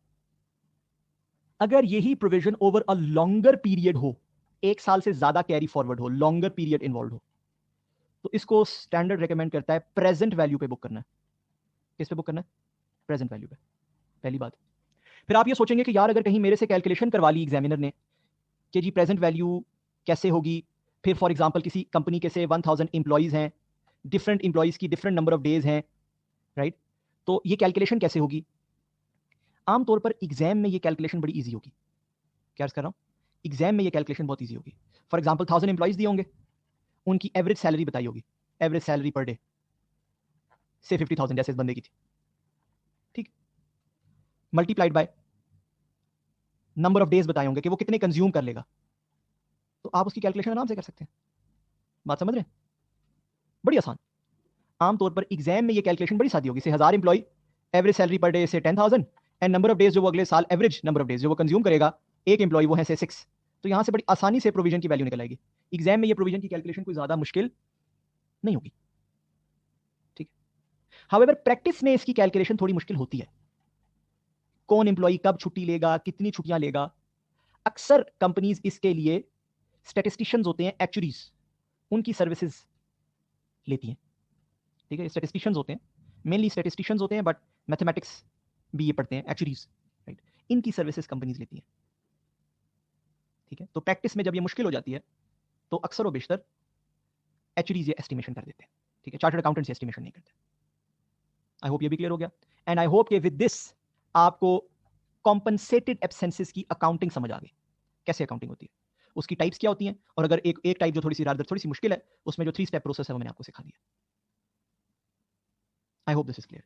अगर यही provision over a longer period हो, 1 साल से ज्यादा कैरी फॉरवर्ड हो, लॉन्गर पीरियड इन्वॉल्व हो, तो इसको स्टैंडर्ड रेकमेंड करता है प्रेजेंट वैल्यू पे बुक करना है। किस पे बुक करना है? प्रेजेंट वैल्यू पे, पहली बात। फिर आप ये सोचेंगे कि यार अगर कहीं मेरे से कैलकुलेशन करवा ली एग्जामिनर ने कि जी प्रेजेंट वैल्यू कैसे होगी, फिर फॉर एग्जांपल किसी कंपनी के से 1000 इंप्लॉइज हैं, डिफरेंट इंप्लॉइज की डिफरेंट नंबर ऑफ डेज हैं, राइट? तो ये कैलकुलेशन कैसे होगी? आमतौर पर एग्जाम में ये कैलकुलेशन बड़ी ईजी होगी। क्या कर रहा हूँ? एग्जाम में ये कैलकुलेशन बहुत ईजी होगी। फॉर एग्जाम्पल 1000 इंप्लॉइज दिए होंगे, उनकी एवरेज सैलरी बताई होगी, एवरेज सैलरी पर डे से 50,000 जैसे इस बंदे की थी, ठीक? Multiplied by number of days बताए होंगे कि वो कितने कंज्यूम कर लेगा, तो आप उसकी कैलकुलेशन आराम से कर सकते हैं। बात समझ रहे हैं? बड़ी आसान। आमतौर पर एग्जाम में ये कैलकुलेशन बड़ी सादी होगी, से 1000 employee, average salary per day से 10,000, एंड नंबर ऑफ डेज जो वो अगले साल, एवरेज नंबर ऑफ डेज जो वो कंज्यूम करेगा एक इंप्लॉय, वो है से 6। तो यहां से बड़ी आसानी से प्रोविजन की वैल्यू निकल आएगी। एग्जाम में ये प्रोविजन की कैलकुलेशन कोई ज्यादा मुश्किल नहीं होगी, ठीक है? हाउएवर प्रैक्टिस में इसकी कैलकुलेशन थोड़ी मुश्किल होती है। कौन इंप्लॉय कब छुट्टी लेगा, कितनी छुट्टियां लेगा, अक्सर कंपनीज इसके लिए स्टैटिस्टिशियंस होते हैं, एक्चुअरीज, उनकी सर्विसेज लेती हैं। ठीक है? स्टैटिस्टिशियंस होते हैं, मेनली स्टैटिस्टिशियंस होते हैं, बट मैथमेटिक्स भी ये पढ़ते हैं, एक्चुअरीज, राइट? इनकी सर्विसेज कंपनीज लेती हैं। ठीक है? तो प्रैक्टिस में जब ये मुश्किल हो जाती है तो अक्सर व बेशतर एक्चुअरीज ये एस्टिमेशन कर देते हैं। ठीक है? चार्टर्ड अकाउंटेंट्स एस्टिमेशन नहीं करते। आई होप ये भी क्लियर हो गया, एंड आई होप कि विद दिस आपको कॉम्पनसेटेड एब्सेंसेस की अकाउंटिंग समझ आ गई, कैसे अकाउंटिंग होती है, उसकी टाइप्स क्या होती हैं, और अगर एक टाइप जो थोड़ी सी मुश्किल है, उसमें जो 3 स्टेप प्रोसेस है वो मैंने आपको सिखा दिया। I hope this is clear.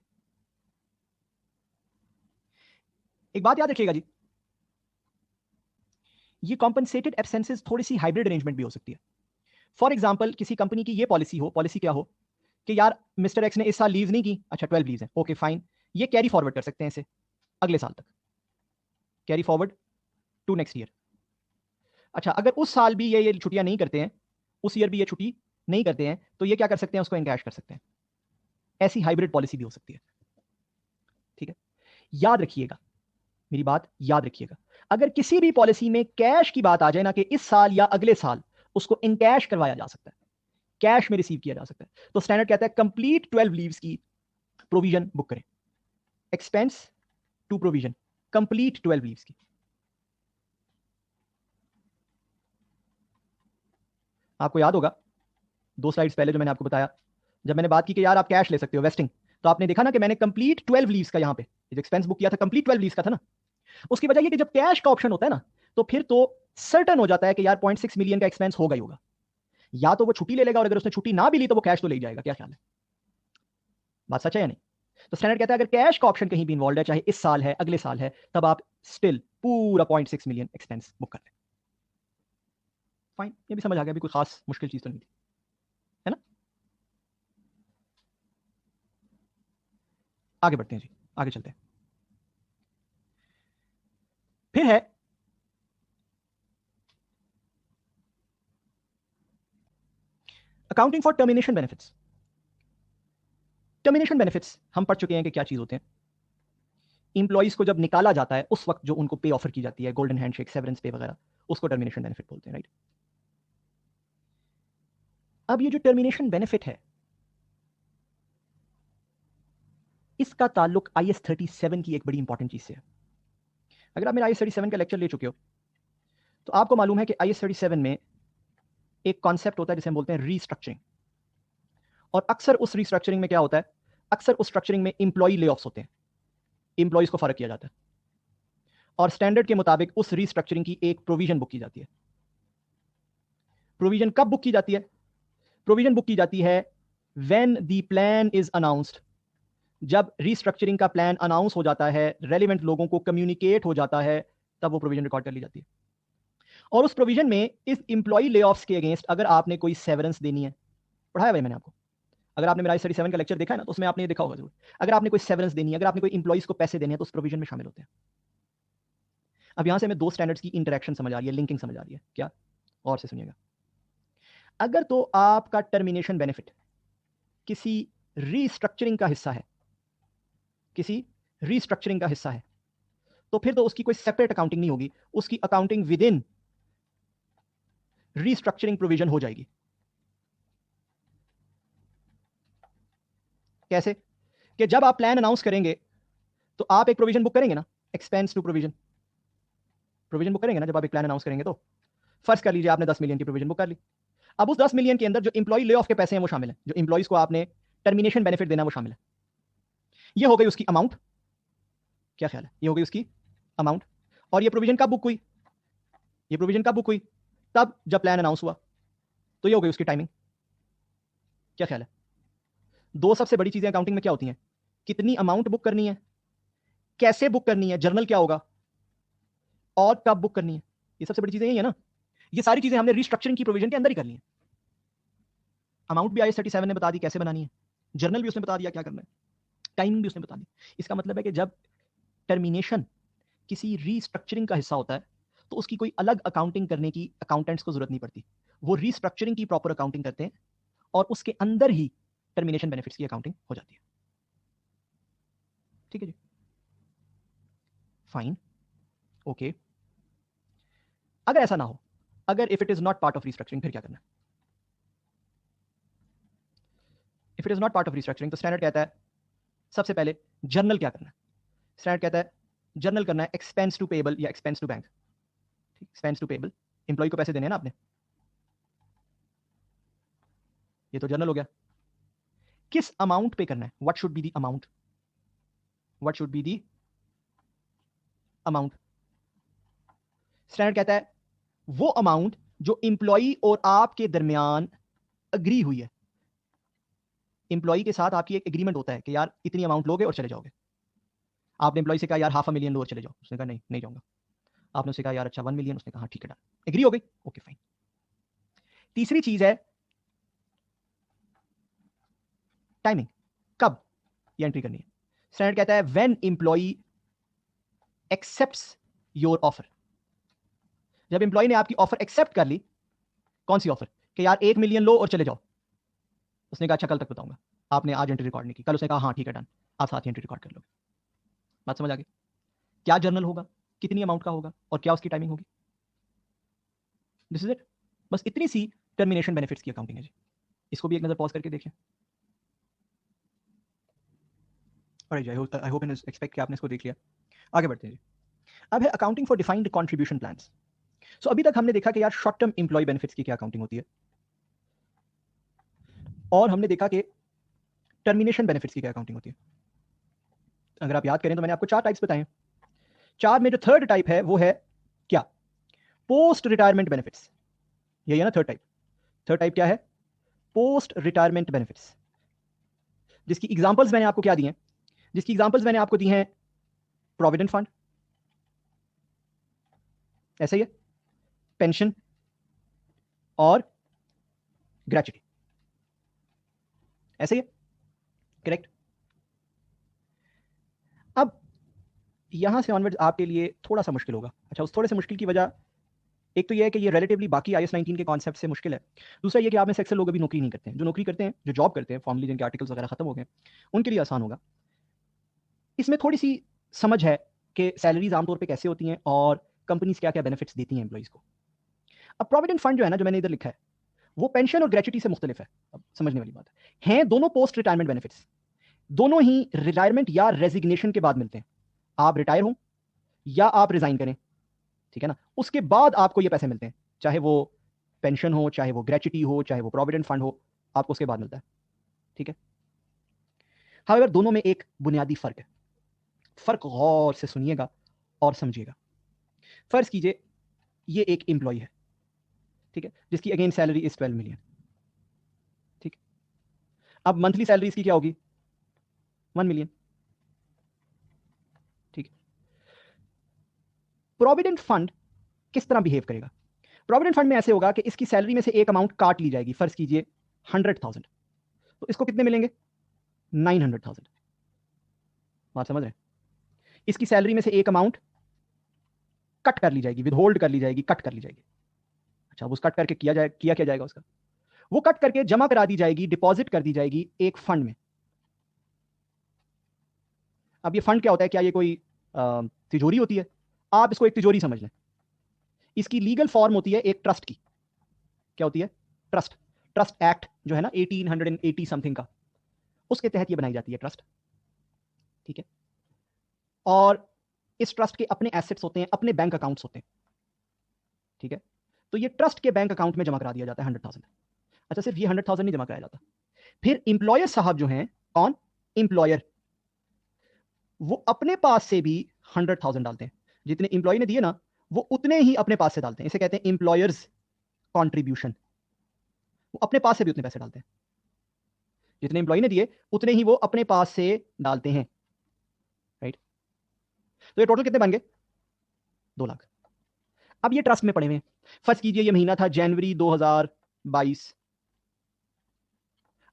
एक बात याद रखिएगा जी, ये कॉम्पनसेटेड एब्सेंसेस थोड़ी सी हाइब्रिड अरेंजमेंट भी हो सकती है। फॉर एग्जाम्पल किसी कंपनी की ये पॉलिसी हो, पॉलिसी क्या हो कि यार मिस्टर एक्स ने इस साल लीव नहीं की, अच्छा 12 लीव है, ओके फाइन, ये कैरी फॉरवर्ड कर सकते हैं इसे अगले साल तक, carry forward to next year. अच्छा, अगर उस साल भी ये छुट्टियां नहीं करते हैं, उस ईयर भी ये छुट्टी नहीं करते हैं, तो ये क्या कर सकते हैं, उसको एनकैश कर सकते हैं। ऐसी हाइब्रिड पॉलिसी भी हो सकती है। ठीक है? याद रखिएगा, मेरी बात याद रखिएगा, अगर किसी भी पॉलिसी में कैश की बात आ जाए ना, कि इस साल या अगले साल, उसको इनकैश करवाया जा सकता है, कैश में रिसीव किया जा सकता है, तो स्टैंडर्ड कहता है कंप्लीट 12 लीव्स की प्रोविजन बुक करें। Expense to provision complete 12 leaves की। आपको याद होगा 2 स्लाइड्स पहले जो मैंने आपको बताया, जब मैंने बात की कि यार आप कैश ले सकते हो वेस्टिंग, तो आपने देखा ना कि मैंने कंप्लीट 12 लीव्स का यहां पे जो एक्सपेंस बुक किया था कंप्लीट 12 लीव्स का था ना। उसकी वजह ये कि जब कैश का ऑप्शन होता है ना, तो फिर तो सर्टन हो जाता है कि यार 0.6 मिलियन का एक्सपेंस होगा ही होगा, या तो वो छुट्टी ले लेगा और अगर उसने छुट्टी ना भी ली तो वो कैश तो ले जाएगा। क्या ख्याल है, बात सच है या नहीं? तो स्टैंडर्ड कहता है अगर कैश का ऑप्शन कहीं भी इन्वॉल्व है, चाहे इस साल है अगले साल है, तब आप स्टिल पूरा 0.6 मिलियन एक्सपेंस बुक कर लें। फाइन, ये भी समझ आ गया, भी कोई खास मुश्किल चीज तो नहीं थी, है ना। आगे बढ़ते हैं जी, आगे चलते हैं। फिर है accounting for termination benefits. Termination benefits हम पढ़ चुके हैं कि क्या चीज होते हैं। इंप्लॉइज को जब निकाला जाता है उस वक्त जो उनको पे ऑफर की जाती है, गोल्डन हैंडशेक, सेवरेंस पे वगैरह, उसको टर्मिनेशन बेनिफिट बोलते हैं, राइट। अब ये जो टर्मिनेशन बेनिफिट है, इसका ताल्लुक IS 37 की एक बड़ी इंपॉर्टेंट चीज से है। अगर आप मेरा IS 37 का लेक्चर ले चुके हो तो आपको मालूम है कि IS 37 में एक कॉन्सेप्ट होता है जिसे हम बोलते हैं रीस्ट्रक्चरिंग। और अक्सर उस रीस्ट्रक्चरिंग में क्या होता है, अक्सर उस स्ट्रक्चरिंग में इंप्लॉई ले ऑफ्स होते हैं, इंप्लॉइज को फर्क किया जाता है और स्टैंडर्ड के मुताबिक उस रीस्ट्रक्चरिंग की एक प्रोविजन बुक की जाती है। प्रोविजन कब बुक की जाती है? प्रोविजन बुक की जाती है when the plan is announced, जब रीस्ट्रक्चरिंग का प्लान अनाउंस हो जाता है, रेलिवेंट लोगों को कम्युनिकेट हो जाता है, तब वो प्रोविजन रिकॉर्ड कर ली जाती है। और उस प्रोविजन में इस इंप्लॉई ले ऑफ्स के अगेंस्ट अगर आपने कोई सेवरेंस देनी है, पढ़ाया भाई मैंने आपको, अगर आपने मेरा IS 37 का लेक्चर देखा है ना, तो उसमें आपने ये देखा होगा जरूर, अगर आपने कोई सेवरेंस देनी है, अगर आपने कोई इंप्लॉइज को पैसे देने हैं, तो उस प्रोविजन में शामिल होते हैं। अब यहां से हमें दो स्टैंडर्ड्स की इंटरेक्शन समझ आ रही है, लिंकिंग समझ आ रही है क्या, और से सुनिएगा। अगर तो आपका टर्मिनेशन बेनिफिट किसी रीस्ट्रक्चरिंग का हिस्सा है, किसी रीस्ट्रक्चरिंग का हिस्सा है, तो फिर तो उसकी कोई सेपरेट अकाउंटिंग नहीं होगी, उसकी accounting with in restructuring provision हो जाएगी। कैसे? कि जब आप प्लान अनाउंस करेंगे तो आप एक प्रोविजन बुक करेंगे ना, expense to provision, provision book करेंगे ना जब आप एक प्लान अनाउंस करेंगे। तो फर्ज कर लीजिए आपने 10 मिलियन की प्रोविजन बुक कर ली। अब उस 10 मिलियन के अंदर जो इंप्लॉई ले ऑफ के पैसे हैं वो शामिल है, जो इंप्लॉइज को आपने टर्मिनेशन बेनिफिट देना वो शामिल है। ये हो गई उसकी अमाउंट। क्या ख्याल है, ये हो गई उसकी अमाउंट। और ये प्रोविजन कब बुक हुई? ये प्रोविजन कब बुक हुई? तब जब प्लान अनाउंस हुआ। तो ये हो गई उसकी टाइमिंग। क्या ख्याल है? दो सबसे बड़ी चीजें अकाउंटिंग में क्या होती हैं, कितनी अमाउंट बुक करनी है, कैसे बुक करनी है, जर्नल क्या होगा, और कब बुक करनी है। ये सबसे बड़ी चीजें यही है ना। ये सारी चीजें हमने रिस्ट्रक्चरिंग की प्रोविजन के अंदर ही कर ली है। अमाउंट भी IS 37 ने बता दी कैसे बनानी है, जर्नल भी उसने बता दिया क्या करना है, टाइमिंग भी उसने बता दी। इसका मतलब है कि जब टर्मिनेशन किसी रीस्ट्रक्चरिंग का हिस्सा होता है तो उसकी कोई अलग अकाउंटिंग करने की अकाउंटेंट्स को जरूरत नहीं पड़ती, वो रीस्ट्रक्चरिंग की प्रॉपर अकाउंटिंग करते हैं और उसके अंदर ही टर्मिनेशन बेनिफिट्स की अकाउंटिंग हो जाती है। ठीक है जी, फाइन, ओके। अगर ऐसा ना हो, अगर if it is not part of restructuring, फिर क्या करना है? If it is not part of restructuring तो स्टैंडर्ड कहता है सबसे पहले जर्नल क्या करना है। स्टैंडर्ड कहता है जर्नल करना है एक्सपेंस टू पेबल या expense to bank. Expense to payable, employee को पैसे देने हैं ना आपने, ये तो जर्नल हो गया। किस अमाउंट पे करना है, what should be the amount, what should be the amount. Standard कहता है वो अमाउंट जो इंप्लॉई और आपके दरमियान अग्री हुई है। इंप्लॉई के साथ आपकी एक एग्रीमेंट होता है कि यार इतनी अमाउंट लोगे और चले जाओगे। आपने इंप्लॉई से कहा यार 500,000 लो और चले जाओ, उसने कहा नहीं नहीं जाऊंगा। आपने उससे कहा यार अच्छा 1 मिलियन, उसने कहा ठीक है, डन, एग्री हो गई, ओके फाइन। तीसरी चीज है टाइमिंग, कब ये एंट्री करनी है। स्टैंडर्ड कहता है when employee accepts your offer. जब इंप्लॉई ने आपकी ऑफर एक्सेप्ट कर ली, कौन सी ऑफर, कि यार 1 मिलियन लो और चले जाओ। उसने कहा अच्छा कल तक बताऊंगा, आपने आज एंट्री रिकॉर्ड नहीं की, कल उसने कहा हाँ ठीक है डन, आप साथ ही एंट्री रिकॉर्ड कर लोगे। बात समझ आ गई? क्या जर्नल होगा, कितनी अमाउंट का होगा, और क्या उसकी टाइमिंग होगी। दिस इज इट, बस इतनी सी टर्मिनेशन बेनिफिट्स की अकाउंटिंग है जी। इसको भी एक नजर पॉज करके देखिए। आई होप एंड एक्सपेक्ट कि आपने इसको देख लिया। आगे बढ़ते हैं जी। अब है accounting for defined contribution plans. So अभी तक हमने देखा कि यार शॉर्ट टर्म एम्प्लॉय बेनिफिट्स की क्या अकाउंटिंग होती है, और हमने देखा कि टर्मिनेशन बेनिफिट्स की क्या अकाउंटिंग होती है। अगर आप याद करें तो मैंने आपको 4 टाइप्स बताए। 4 में जो थर्ड टाइप है वो है क्या, पोस्ट रिटायरमेंट बेनिफिट्स। यही है ना थर्ड टाइप। थर्ड टाइप क्या है, पोस्ट रिटायरमेंट बेनिफिट्स, जिसकी एग्जांपल्स मैंने आपको क्या दी हैं, जिसकी एग्जांपल्स मैंने आपको दी हैं प्रोविडेंट फंड, ऐसे ही है, पेंशन और ग्रेचुटी, ऐसे ही है, करेक्ट। अब यहां से ऑनवर्ड्स आपके लिए थोड़ा सा मुश्किल होगा। अच्छा, उस थोड़े से मुश्किल की वजह एक तो ये है कि ये रिलेटिवली बाकी IAS 19 के कॉन्सेप्ट से मुश्किल है। दूसरा ये कि आप में से अक्सर लोग अभी नौकरी नहीं करते हैं। जो नौकरी करते हैं, जो जॉब करते हैं, फॉर्मली जिनके आर्टिकल्स वगैरह खत्म हो गए, उनके लिए आसान होगा। इसमें थोड़ी सी समझ है कि सैलरीज आमतौर पे कैसे होती हैं और कंपनीज क्या क्या बेनिफिट्स देती हैं एम्प्लॉइज को। अब प्रोविडेंट फंड जो है ना, जो मैंने इधर लिखा है, वो पेंशन और ग्रेचुटी से मुख्तलिफ है। अब समझने वाली बात है दोनों पोस्ट रिटायरमेंट बेनिफिट्स, दोनों ही रिटायरमेंट या रेजिग्नेशन के बाद मिलते हैं। आप रिटायर हो या आप रिजाइन करें, ठीक है ना, उसके बाद आपको ये पैसे मिलते हैं, चाहे वो पेंशन हो, चाहे वो ग्रेचुटी हो, चाहे वो प्रोविडेंट फंड हो, आपको उसके बाद मिलता है, ठीक है। हाउएवर दोनों में एक बुनियादी फर्क है। फर्क गौर से सुनिएगा और समझिएगा। फर्ज कीजिए ये एक एम्प्लॉय है, ठीक है, जिसकी अगेन सैलरी इज 12 मिलियन, ठीक। अब मंथली सैलरी इसकी क्या होगी, 1 मिलियन, ठीक। प्रोविडेंट फंड किस तरह बिहेव करेगा, प्रोविडेंट फंड में ऐसे होगा कि इसकी सैलरी में से एक अमाउंट काट ली जाएगी। फर्ज कीजिए 100,000, तो इसको कितने मिलेंगे, 900,000। बात समझ रहे हैं, इसकी सैलरी में से एक अमाउंट कट कर ली जाएगी, विदहोल्ड कर ली जाएगी, कट कर ली जाएगी। अच्छा, अब उस कट करके किया क्या जाएगा उसका, वो कट करके जमा करा दी जाएगी, डिपॉजिट कर दी जाएगी एक फंड में। अब ये फंड क्या होता है, क्या ये कोई तिजोरी होती है, आप इसको एक तिजोरी समझ लें। इसकी लीगल फॉर्म होती है एक ट्रस्ट की। क्या होती है, ट्रस्ट। ट्रस्ट एक्ट जो है ना 1880 समथिंग का, उसके तहत ये बनाई जाती है ट्रस्ट, ठीक है। और इस ट्रस्ट के अपने एसेट्स होते हैं, अपने बैंक अकाउंट्स होते हैं, ठीक है। तो ये ट्रस्ट के बैंक अकाउंट में जमा करा दिया जाता है 100,000। अच्छा, सिर्फ ये 100,000 नहीं जमा कराया जाता, फिर इंप्लॉयर साहब जो हैं, कौन, इंप्लॉयर, वो अपने पास से भी 100,000 डालते हैं। जितने इंप्लॉय ने दिए ना, वो उतने ही अपने पास से डालते हैं। इसे कहते हैं इंप्लॉयर्स कॉन्ट्रीब्यूशन। वो अपने पास से भी उतने पैसे डालते हैं, जितने इंप्लॉय ने दिए उतने ही वो अपने पास से डालते हैं, राइट। तो ये टोटल कितने बन गए, 2 लाख। अब ये ट्रस्ट में पड़े हुए हैं। फर्ज कीजिए ये महीना था जनवरी 2022।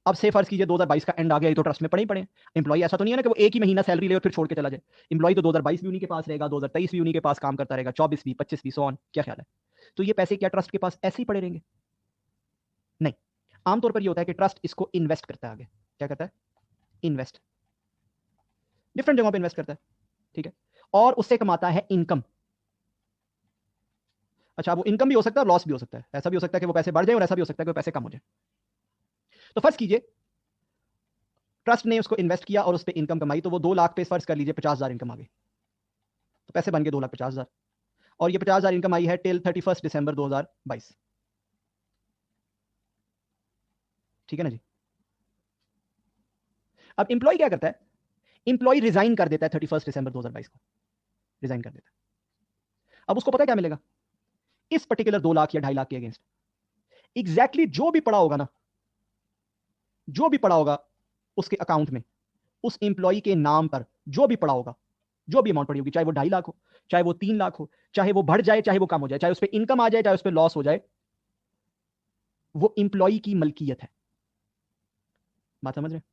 अब से फर्ज कीजिए 2022 का एंड आ गया, ये तो ट्रस्ट में पड़े ही पड़े। एम्प्लॉय ऐसा तो नहीं है ना कि वो एक ही महीना सैलरी ले और फिर छोड़ के चला जाए। एम्प्लॉय तो 2022 भी उन्हीं के पास रहेगा, 2023 भी उन्हीं के पास काम करता रहेगा, 24 भी, 25 भी, सो ऑन। क्या ख्याल है, तो ये पैसे क्या ट्रस्ट के पास ऐसे ही पड़े रहेंगे, नहीं। आमतौर पर ये होता है कि ट्रस्ट इसको इन्वेस्ट करता है आगे। क्या करता है, इन्वेस्ट, डिफरेंट जगहों पे इन्वेस्ट करता है, ठीक है, और उससे कमाता है इनकम। अच्छा, वो इनकम भी हो सकता है, लॉस भी हो सकता है। ऐसा भी हो सकता है कि वो पैसे बढ़ जाए और ऐसा भी हो सकता है कि वो पैसे कम हो जाए। तो फर्ज कीजिए ट्रस्ट ने उसको इन्वेस्ट किया और उस पर इनकम कमाई, तो वो 2 लाख पे फर्ज कर लीजिए 50,000 इनकम आ गई, तो पैसे बन गए 2,50,000। और ये 50,000 इनकम आई है टिल 31 दिसंबर 2022, ठीक है ना जी। अब इंप्लॉय क्या करता है, इंप्लॉय रिजाइन कर देता है 31 दिसंबर 2022 को, रिजाइन कर देता है। अब उसको पता क्या मिलेगा, इस पर्टिकुलर 2 लाख या 2.5 लाख के अगेंस्ट एग्जैक्टली जो भी पड़ा होगा ना, जो भी पड़ा होगा उसके अकाउंट में, उस इंप्लॉय के नाम पर जो भी पड़ा होगा, जो भी अमाउंट पड़ी होगी, चाहे वो 2.5 लाख हो, चाहे वो 3 लाख हो, चाहे वो बढ़ जाए, चाहे वो कम हो जाए, चाहे उस पर इनकम आ जाए, चाहे उस पर लॉस हो जाए, वो इंप्लॉय की मलकियत है। बात समझ रहे हैं,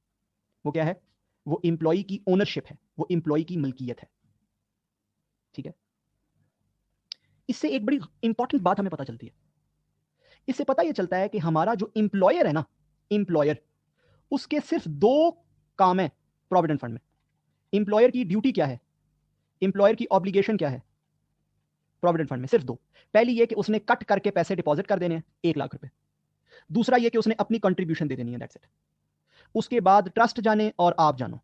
वो क्या है, वो इंप्लॉय की ओनरशिप है, वो इंप्लॉय की मलकियत है, ठीक है। इससे एक बड़ी इंपॉर्टेंट बात हमें पता चलती है। इससे पता यह चलता है कि हमारा जो इंप्लॉयर है ना, इंप्लॉयर, उसके सिर्फ 2 काम है प्रोविडेंट फंड में। इंप्लॉयर की ड्यूटी क्या है, इंप्लॉयर की ऑब्लिगेशन क्या है प्रोविडेंट फंड में, सिर्फ 2। पहली ये कि उसने कट करके पैसे डिपॉजिट कर देने हैं 1 लाख रुपए। दूसरा ये कि उसने अपनी कंट्रीब्यूशन दे देनी है, दैट्स इट। उसके बाद ट्रस्ट जाने और आप जानो,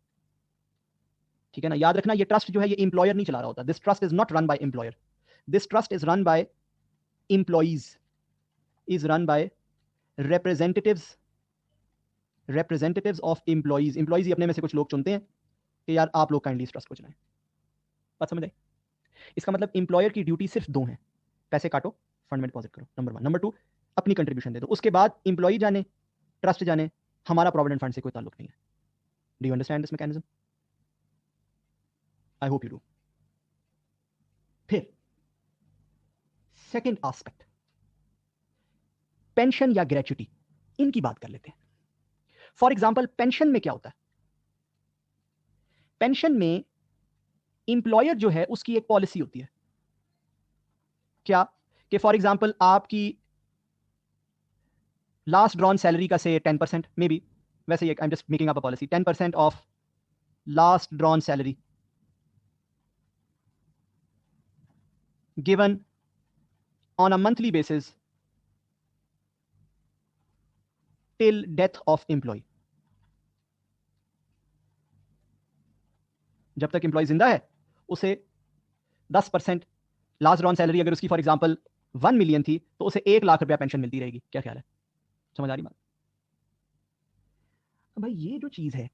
ठीक है ना, याद रखना ये ट्रस्ट जो है ये एम्प्लॉयर नहीं चला रहा होता. This trust is not run by employer, this trust is run by employees, is run by representatives of employees. Employees ही अपने में से कुछ लोग चुनते हैं कि यार आप लोग काइंडली इस ट्रस्ट को चलाएं. बात समझ आई? इसका मतलब एम्प्लॉयर की ड्यूटी सिर्फ दो है, पैसे काटो, फंड में डिपॉजिट करो, नंबर 1. नंबर 2, अपनी कंट्रीब्यूशन दे दो. उसके बाद एम्प्लॉई जाने, ट्रस्ट जाने, हमारा प्रोविडेंट फंड से कोई ताल्लुक नहीं है. Do you understand this mechanism? I hope you do. फिर सेकेंड एस्पेक्ट, पेंशन या ग्रेच्युटी, इनकी बात कर लेते हैं. फॉर एग्जाम्पल पेंशन में क्या होता है? पेंशन में इंप्लॉयर जो है उसकी एक पॉलिसी होती है. क्या? कि फॉर एग्जाम्पल आपकी लास्ट ड्रॉन सैलरी का से 10%, मे बी, वैसे ही I am just making up a policy, 10% of last drawn salary given on a monthly basis till death of employee. जब तक एम्प्लॉय जिंदा है उसे 10% लास्ट ड्रॉन सैलरी, अगर उसकी फॉर एग्जांपल 1 मिलियन थी तो उसे 1 लाख रुपया पेंशन मिलती रहेगी. क्या ख्याल है? समझ आ रही बात? भाई ये जो चीज है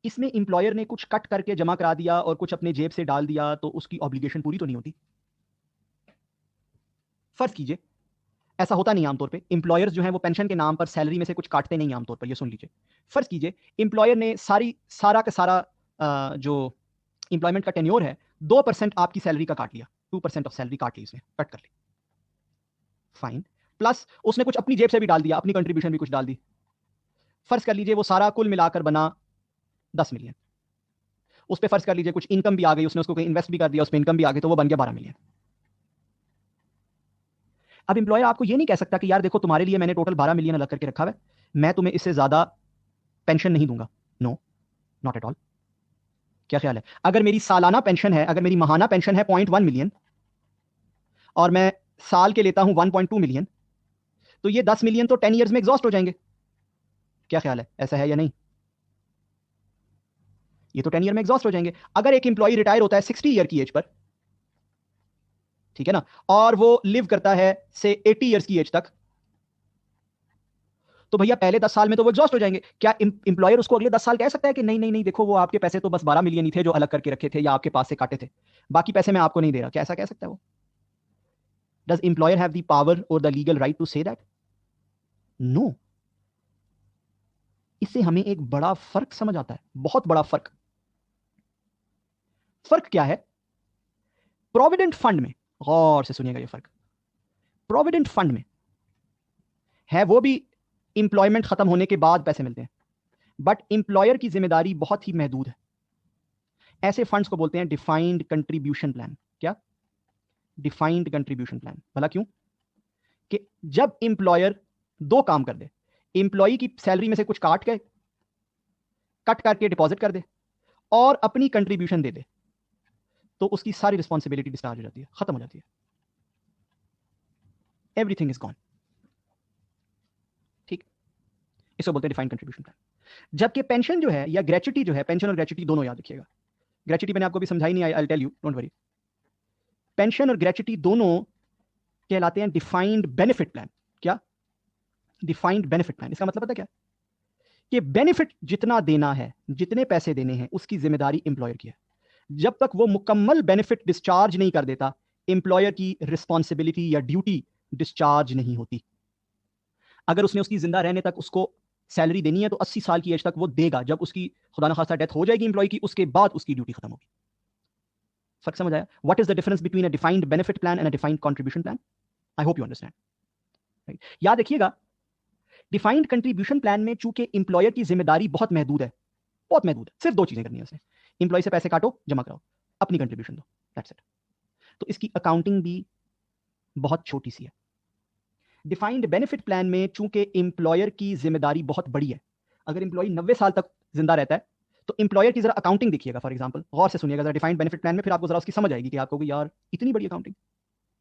इसमें एम्प्लॉयर ने कुछ कट करके जमा करा दिया और कुछ अपने जेब से डाल दिया तो उसकी ऑब्लिगेशन पूरी तो नहीं होती. फर्ज कीजिए, ऐसा होता नहीं आमतौर पे, एम्प्लॉयर्स जो हैं वो पेंशन के नाम पर सैलरी में से कुछ काटते नहीं आमतौर पर. ये सुन लीजिए, फर्ज कीजिए एम्प्लॉयर ने सारा का सारा जो एम्प्लॉयमेंट का टेन्योर है 2% आपकी सैलरी का काट लिया, 2% ऑफ सैलरी काट ली, इसमें कट कर ली, फाइन. प्लस उसने कुछ अपनी जेब से भी डाल दिया, अपनी कंट्रीब्यूशन भी कुछ डाल दी. फर्ज कर लीजिए वो सारा कुल मिलाकर बना 10 मिलियन. उस पर फर्ज कर लीजिए कुछ इनकम भी आ गई, उसने उसको कहीं इन्वेस्ट भी कर दिया, उस पर इनकम भी आ गई, तो वो बन गया 12 मिलियन. अब एम्प्लॉयर आपको ये नहीं कह सकता कि यार देखो तुम्हारे लिए मैंने टोटल 12 मिलियन अलग करके रखा है, मैं तुम्हें इससे ज्यादा पेंशन नहीं दूंगा. No, not at all. क्या ख्याल है? अगर मेरी सालाना पेंशन है, अगर मेरी माहाना पेंशन है 0.1 मिलियन और मैं साल के लेता हूं 1.2 मिलियन, तो ये 10 मिलियन तो 10 ईयर्स में एग्जॉस्ट हो जाएंगे. क्या ख्याल है? ऐसा है या नहीं? ये तो 10 ईयर में एग्जॉस्ट हो जाएंगे. अगर एक एम्प्लॉय रिटायर होता है 60 ईयर की एज पर, ठीक है ना, और वो लिव करता है से 80 ईयर्स की एज तक, तो भैया पहले 10 साल में तो वो एग्जॉस्ट हो जाएंगे. क्या एम्प्लॉयर उसको अगले 10 साल कह सकता है कि नहीं नहीं नहीं देखो वो आपके पैसे तो बस 12 मिलियन ही थे जो अलग करके रखे थे या आपके पास से काटे थे, बाकी पैसे मैं आपको नहीं दे रहा? क्या ऐसा कह सकता है वो? Does employer have the power और the legal right to say that? No. इससे हमें एक बड़ा फर्क समझ आता है, बहुत बड़ा फर्क. फर्क क्या है? प्रोविडेंट फंड में, गौर से सुनिएगा ये फर्क, प्रोविडेंट फंड में है वो भी इंप्लॉयमेंट खत्म होने के बाद पैसे मिलते हैं, बट इंप्लॉयर की जिम्मेदारी बहुत ही महदूद है. ऐसे फंड्स को बोलते हैं डिफाइंड कंट्रीब्यूशन प्लान. क्या? Defined contribution plan. भला क्यों? कि जब इंप्लॉयर दो काम कर दे, इंप्लॉई की सैलरी में से कुछ कट करके डिपॉजिट कर दे और अपनी कंट्रीब्यूशन दे दे, तो उसकी सारी रिस्पॉन्सिबिलिटी डिस्चार्ज हो जाती है, खत्म हो जाती है. Everything is gone. ठीक, इसको बोलते हैं डिफाइंड कंट्रीब्यूशन प्लान. जबकि पेंशन जो है या ग्रेच्युटी जो है, पेंशन और ग्रेच्युटी दोनों याद रखिएगा. ग्रेच्युटी मैंने आपको भी समझाई नहीं, I will tell you, don't worry. Pension और ग्रेच्युटी दोनों कहलाते हैं डिफाइंड बेनिफिट प्लान. क्या? Defined benefit plan. इसका मतलब पता क्या? कि बेनिफिट जितना देना है, जितने पैसे देने हैं, उसकी जिम्मेदारी एम्प्लॉयर की है. जब तक वो मुकम्मल बेनिफिट डिस्चार्ज नहीं कर देता, एम्प्लॉयर की रिस्पॉन्सिबिलिटी या ड्यूटी डिस्चार्ज नहीं होती. अगर उसने उसकी जिंदा रहने तक उसको सैलरी देनी है तो 80 साल की एज तक वो देगा. जब उसकी खुदा न खास्ता डेथ हो जाएगी एम्प्लॉय की, उसके बाद उसकी ड्यूटी खत्म होगी. फर्क समझ आया? What is the difference between a defined benefit plan and a defined contribution plan? I hope you understand. Right, याद रखिएगा, डिफाइंड कंट्रीब्यूशन प्लान में चूंकि एम्प्लॉयर की जिम्मेदारी बहुत महदूद है, बहुत महदूद है, सिर्फ दो चीजें करनी है उसे. एम्प्लॉय से पैसे काटो, जमा कराओ, अपनी कंट्रीब्यूशन दो, दैट्स इट. तो इसकी अकाउंटिंग भी बहुत छोटी सी है. डिफाइंड बेनिफिट प्लान में चूंकि एम्प्लॉयर की जिम्मेदारी बहुत बड़ी है, अगर एम्प्लॉय 90 साल तक जिंदा रहता है तो एम्प्लॉयर की जरा अकाउंटिंग देखिएगा. फॉर एग्जांपल, गौर से सुनिएगा जरा डिफाइंड बेनिफिट प्लान में, फिर आपको जरा उसकी समझ आएगी कि आपको यार इतनी बड़ी अकाउंटिंग.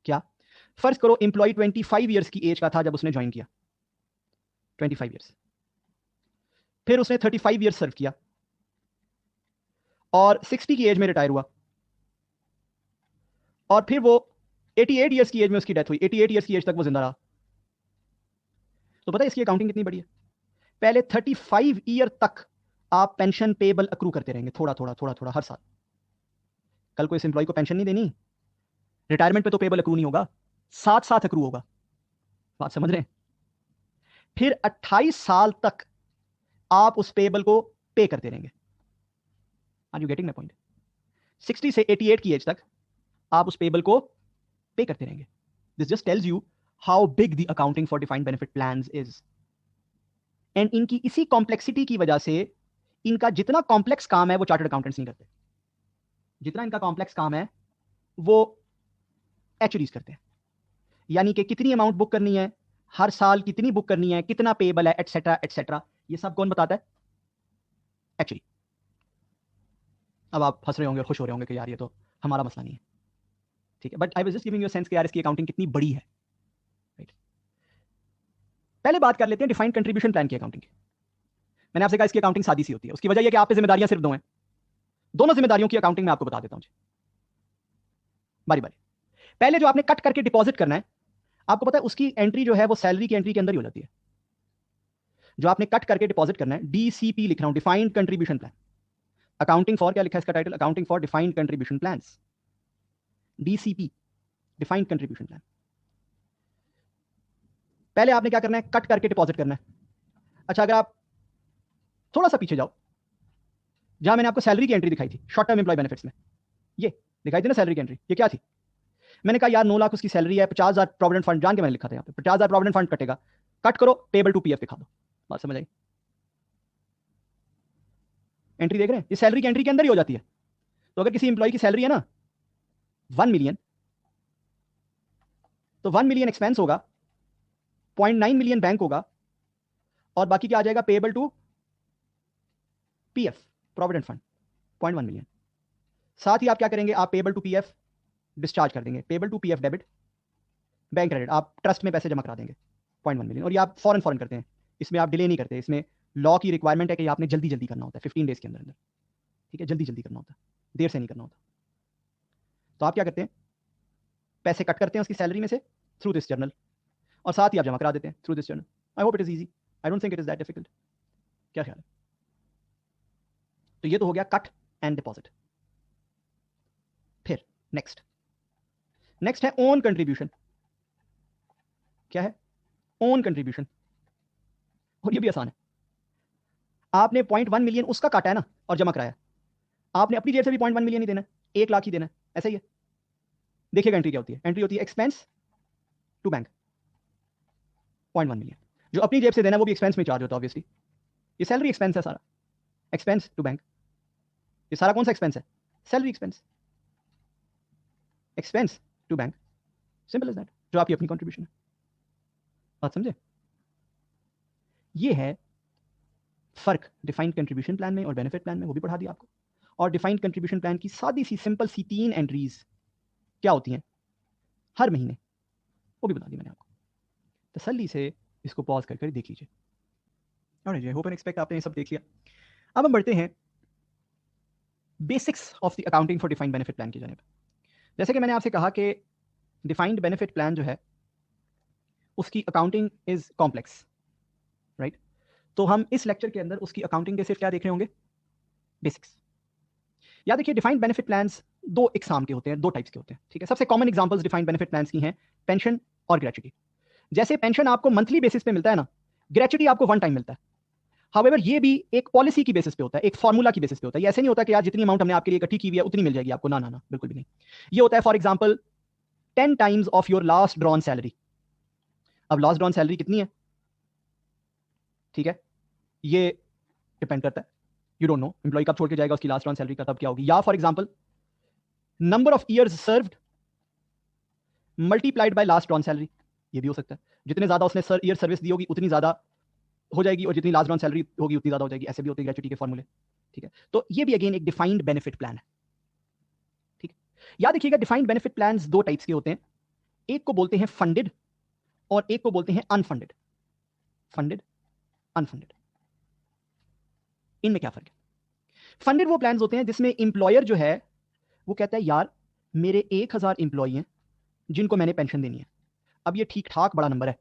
क्या? फर्ज करो एम्प्लॉय 25 ईयर्स की एज का था जब उसने ज्वाइन किया, 25 ईयर्स. फिर उसने 35 ईयर्स सर्व किया, और 60 की एज में रिटायर हुआ, और फिर वो 88 ईयर्स की एज में उसकी डेथ हुई, 88 ईयर्स की एज तक वो जिंदा रहा, तो पता है इसकी अकाउंटिंग कितनी बड़ी है? पहले 35 ईयर तक आप पेंशन पेबल अक्रू करते रहेंगे, थोड़ा थोड़ा थोड़ा थोड़ा हर साल। कल को इस एम्प्लॉय को पेंशन नहीं देनी, रिटायरमेंट पे तो पेबल अक्रू नहीं होगा, साथ साथ अक्रू होगा। बात समझ रहे हैं? फिर 28 साल तक आप उस पेबल को पे करते रहेंगे। Are you getting my point? 60 से 88 की एज तक आप उस पेबल को पे करते रहेंगे। This just tells you how big the accounting for defined benefit plans is. And इनकी इसी कॉम्प्लेक्सिटी की वजह से इनका जितना कॉम्प्लेक्स काम है वो चार्टर्ड अकाउंटेंट्स नहीं करते, जितना इनका कॉम्प्लेक्स काम है वो एक्चुअलीज करते हैं। यानी कि कितनी अमाउंट बुक करनी है, हर साल कितनी बुक करनी है, कितना पेबल है, एटसेट्रा एटसेट्रा, ये सब कौन बताता है? एक्चुअली। अब आप हंस रहे होंगे और खुश हो रहे होंगे कि यार ये तो हमारा मसला नहीं है, ठीक है, but I was just giving you sense कि यार इसकी अकाउंटिंग कितनी बड़ी है, राइट? पहले बात कर लेते हैं डिफाइंड कंट्रीब्यूशन प्लान की अकाउंटिंग की। मैंने आपसे कहा इसकी अकाउंटिंग सादी सी होती है, उसकी वजह यह कि आप पे जिम्मेदारियां सिर्फ दो हैं, दोनों जिम्मेदारियों की अकाउंटिंग में आपको बता देता हूं बारी बारी। पहले जो आपने कट करके डिपॉजिट करना है, आपको पता है उसकी एंट्री जो है वो सैलरी की एंट्री के अंदर ही हो जाती है। जो आपने कट करके डिपॉजिट करना है, डीसीपी लिख रहा हूं, defined contribution plan. Accounting for, क्या लिखा है इसका title? Accounting for defined contribution plans, DCP, defined contribution plan. पहले आपने क्या करना है? कट करके डिपॉजिट करना है। अच्छा, अगर आप थोड़ा सा पीछे जाओ, जहां मैंने आपको सैलरी की एंट्री दिखाई थी शॉर्ट टर्म एम्प्लॉय बेनिफिट्स में, ये दिखाई थी ना सैलरी की एंट्री, ये क्या थी? मैंने कहा यार 9 लाख उसकी सैलरी है, 50,000 प्रोविडेंट फंड, जान के मैंने लिखा था यहाँ पे 50,000 प्रोविडेंट फंड कटेगा, कट करो, पेबल टू पीएफ दिखा दो। बात समझ आई? एंट्री देख रहे हैं? ये सैलरी की एंट्री के अंदर ही हो जाती है। तो अगर किसी इंप्लॉय की सैलरी है ना 1 मिलियन, तो 1 मिलियन एक्सपेंस होगा, 0.9 मिलियन बैंक होगा, और बाकी क्या आ जाएगा? Payable to PF, provident fund, 0.1 million. साथ ही आप क्या करेंगे? आप पेबल टू पीएफ डिस्चार्ज कर देंगे, payable to PF debit, bank credit, आप ट्रस्ट में पैसे जमा करा देंगे 0.1 मिलियन। और ये आप फॉरन फॉरन करते हैं, इसमें आप डिले नहीं करते, इसमें लॉ की रिक्वायरमेंट है कि आपने जल्दी जल्दी करना होता है, 15 डेज के अंदर अंदर, ठीक है, जल्दी जल्दी करना होता है, देर से नहीं करना होता। तो आप क्या करते हैं? पैसे कट करते हैं उसकी सैलरी में से थ्रू दिस जर्नल, और साथ ही आप जमा करा देते हैं through this journal. I hope it is easy, I don't think it is that difficult. क्या ख्याल है? तो ये तो हो गया कट एंड डिपॉजिट। फिर नेक्स्ट है ओन कंट्रीब्यूशन। क्या है? ओन कंट्रीब्यूशन, और ये भी आसान है। आपने 0.1 मिलियन उसका काटा है ना और जमा कराया, आपने अपनी जेब से भी 0.1 मिलियन ही देना है, 1 लाख ही देना है, ऐसा ही है। देखिएगा एंट्री क्या होती है? एंट्री होती है एक्सपेंस टू बैंक, 0.1 मिलियन। जो अपनी जेब से देना है वो भी एक्सपेंस में चार्ज होता है ऑब्वियसली, ये सैलरी एक्सपेंस है सारा, एक्सपेंस टू बैंक। ये सारा कौन सा एक्सपेंस है? Salary expense, expense to bank, simple as that, जो आपकी अपनी कंट्रीब्यूशन है। बात समझे? ये है फर्क डिफाइंड कंट्रीब्यूशन प्लान में और बेनिफिट प्लान में, वो भी पढ़ा दिया आपको। और डिफाइंड कंट्रीब्यूशन प्लान की सादी सी सिंपल सी 3 एंट्रीज क्या होती हैं हर महीने, वो भी बता दी मैंने आपको। तसल्ली से इसको पॉज कर देख लीजिए। Alright, I hope and expect आपने ये सब देख लिया। अब हम बढ़ते हैं basics of the accounting for defined benefit plan की जानिब। जैसे कि मैंने आपसे कहा कि डिफाइंड बेनिफिट प्लान जो है उसकी अकाउंटिंग इज कॉम्प्लेक्स, राइट? तो हम इस लेक्चर के अंदर उसकी अकाउंटिंग के सिर्फ क्या देख रहे होंगे? बेसिक्स। याद रखिए डिफाइंड बेनिफिट प्लान्स 2 इकसाम के होते हैं, 2 टाइप्स के होते हैं, ठीक है? सबसे common examples defined benefit plans की हैं पेंशन और ग्रेच्युटी। जैसे पेंशन आपको मंथली बेसिस पे मिलता है ना, ग्रेच्युटी आपको वन टाइम मिलता है। हाउएवर ये भी एक पॉलिसी की बेसिस पे होता है, एक फॉर्मूला की बेसिस पे होता है। ये ऐसे नहीं होता कि यार जितनी अमाउंट हमने आपके लिए इकट्ठी की हुई है उतनी मिल जाएगी आपको, ना ना ना, बिल्कुल भी नहीं। ये होता है for example 10 times of your last drawn salary. अब लास्ट ड्रॉन सैलरी कितनी है, ठीक है, ये डिपेंड करता है, यू डोंट नो एम्प्लॉय कब छोड़ के जाएगा, उसकी लास्ट ड्रॉन सैलरी का तब क्या होगी। या for example number of years served multiplied by last drawn salary, ये भी हो सकता है। जितने ज्यादा उसने ईयर सर्विस दी होगी उतनी ज्यादा हो जाएगी, और जितनी लास्ट ड्रॉन सैलरी होगी उतनी ज्यादा हो जाएगी। ऐसे भी होते हैं ग्रेच्युटी के फॉर्मूले, ठीक है? तो ये भी अगेन एक डिफाइंड बेनिफिट प्लान है, ठीक है? याद रखिएगा डिफाइंड बेनिफिट प्लान्स 2 टाइप्स के होते हैं, एक को बोलते हैं फंडेड और एक को बोलते हैं अनफंडेड। फंडेड, अनफंडेड, इनमें क्या फर्क है? फंडेड वो प्लान्स होते हैं जिसमें एम्प्लॉयर जो है वो कहता है यार मेरे 1000 एम्प्लॉई हैं जिनको मैंने पेंशन देनी है। अब ये ठीक ठाक बड़ा नंबर है,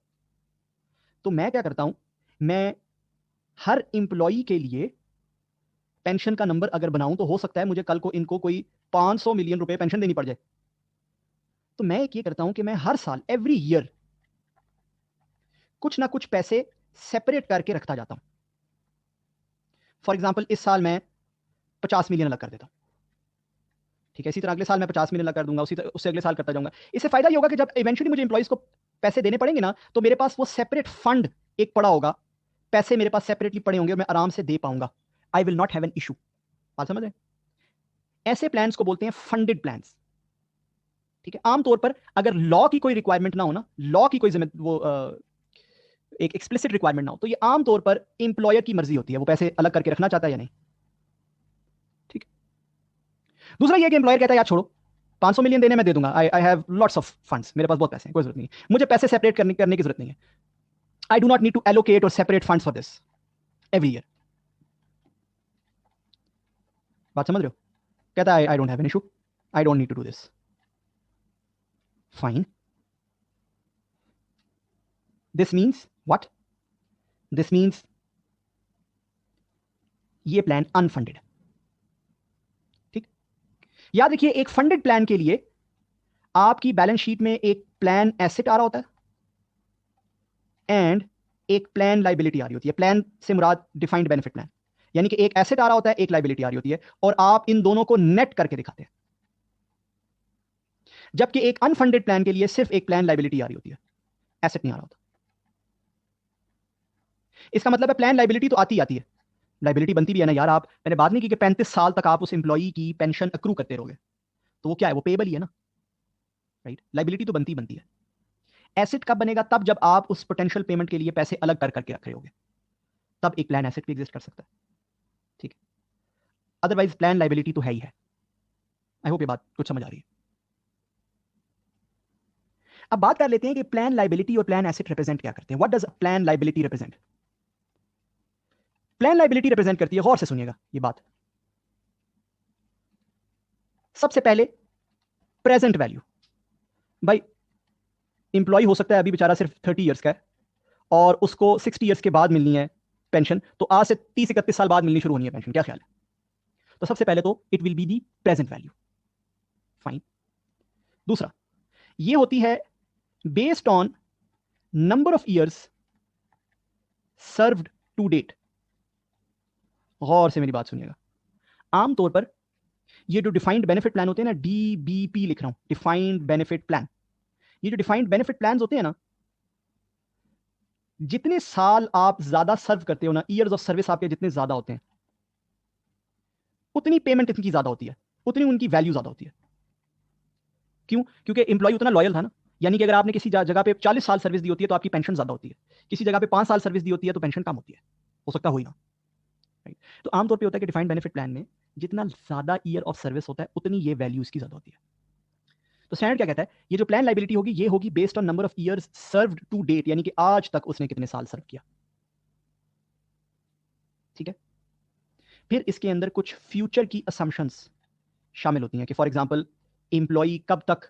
तो मैं क्या करता हूं, मैं हर एम्प्लॉई के लिए पेंशन का नंबर अगर बनाऊं तो हो सकता है मुझे कल को इनको कोई 500 मिलियन रुपए पेंशन देनी पड़ जाए। तो मैं ये करता हूं कि मैं हर साल एवरी ईयर कुछ ना कुछ पैसे सेपरेट करके रखता जाता हूं। फॉर एग्जाम्पल इस साल मैं 50 मिलियन अलग कर देता हूं, ठीक है, इसी तरह अगले साल मैं 50 मिलियन अलग कर दूंगा, उससे अगले साल करता जाऊंगा। इससे फायदा ये होगा कि जब इवेंचुअली मुझे एम्प्लॉइज को पैसे देने पड़ेंगे ना, तो मेरे पास वो सेपरेट फंड एक पड़ा होगा, पैसे मेरे पास सेपरेटली पड़े होंगे और मैं आराम से दे पाऊंगा। I will not have an issue. बात समझ रहे? ऐसे प्लान्स को बोलते हैं फंडेड प्लान्स, ठीक है। आमतौर पर अगर लॉ की कोई रिक्वायरमेंट ना हो ना, लॉ की कोई एक एक्सप्लिसिट रिक्वायरमेंट ना हो, तो ये आमतौर पर एम्प्लॉयर की मर्जी होती है, वो पैसे अलग करके रखना चाहता है या नहीं, ठीक है। दूसरा ये कि एम्प्लॉयर कहता है यार छोड़ो, 500 मिलियन देने में दे दूंगा, I have lots of funds, मेरे पास बहुत पैसे हैं, कोई जरूरत नहीं है, मुझे पैसे सेपरेट करने की जरूरत नहीं है। I do not need to allocate और separate funds for this every year. बात समझ रहे हो? कहता है I don't have an issue, I don't need to do this. Fine. This means what? This means ये प्लान अनफंडेड, ठीक। याद रखिए एक फंडेड प्लान के लिए आपकी बैलेंस शीट में एक प्लान एसेट आ रहा होता है एंड एक प्लान लाइबिलिटी आ रही होती है। प्लान से मुराद डिफाइंड बेनिफिट प्लान, यानी कि एक एसेट आ रहा होता है, एक लाइबिलिटी आ रही होती है, और आप इन दोनों को नेट करके दिखाते हैं। जबकि एक अनफंडेड प्लान के लिए सिर्फ एक प्लान लाइबिलिटी आ रही होती है, एसेट नहीं आ रहा होता। इसका मतलब है प्लान लाइबिलिटी तो आती है, लाइबिलिटी बनती भी है ना यार। आप, मैंने बात नहीं की कि 35 साल तक आप उस एम्प्लॉई की पेंशन अक्रू करते रहोगे, तो वो क्या है, वो पेएबल ही है ना, राइट। लाइबिलिटी तो बनती है। एसेट कब बनेगा? तब जब आप उस पोटेंशियल पेमेंट के लिए पैसे अलग करके रख रहे होगे, तब एक प्लान एसेट भी एग्जिस्ट कर सकता है, ठीक है। अदरवाइज प्लान लाइबिलिटी तो है ही है। आई होप ये बात कुछ समझ आ रही है। अब बात कर लेते हैं कि प्लान लाइबिलिटी और प्लान एसेट रिप्रेजेंट क्या करते हैं। What does plan liability represent? Plan liability represent करती है, गौर से सुनिएगा ये बात, सबसे पहले प्रेजेंट वैल्यू। भाई इंप्लॉय हो सकता है अभी बेचारा सिर्फ 30 ईयर्स का है और उसको 60 ईयर्स के बाद मिलनी है पेंशन, तो आज से 30-31 साल बाद मिलनी शुरू होनी है पेंशन, क्या ख्याल है? तो सबसे पहले तो it will be the present value, fine. दूसरा ये होती है based on number of years served to date. गौर से मेरी बात सुनिएगा। आमतौर पर ये जो डिफाइंड बेनिफिट प्लान होते हैं ना, डीबीपी लिख रहा हूं, डिफाइंड बेनिफिट प्लान, ये जो डिफाइंड बेनिफिट प्लान होते हैं ना, जितने साल आप ज्यादा सर्व करते हो ना, ईयर्स ऑफ सर्विस आपके जितने ज्यादा होते हैं, उतनी पेमेंट इनकी ज्यादा होती है, उतनी उनकी वैल्यू ज्यादा होती है। क्यों? क्योंकि एम्प्लॉय उतना लॉयल था ना। यानी कि अगर आपने किसी जगह पे 40 साल सर्विस दी होती है तो आपकी पेंशन ज्यादा होती है, किसी जगह पे 5 साल सर्विस दी होती है तो पेंशन कम होती है, हो सकता हो ही ना, राइट। तो आमतौर पे होता है कि डिफाइंड बेनिफिट प्लान में जितना ज्यादा ईयर ऑफ सर्विस होता है उतनी ये वैल्यू इसकी ज्यादा होती है। तो स्टैंडर्ड क्या कहता है, ये जो प्लान लाइबिलिटी होगी ये होगी based on number of years served to date, यानी कि आज तक उसने कितने साल सर्व किया, ठीक है। फिर इसके अंदर कुछ फ्यूचर की असम्पशंस शामिल होती हैं कि फॉर एग्जांपल एम्प्लॉय कब तक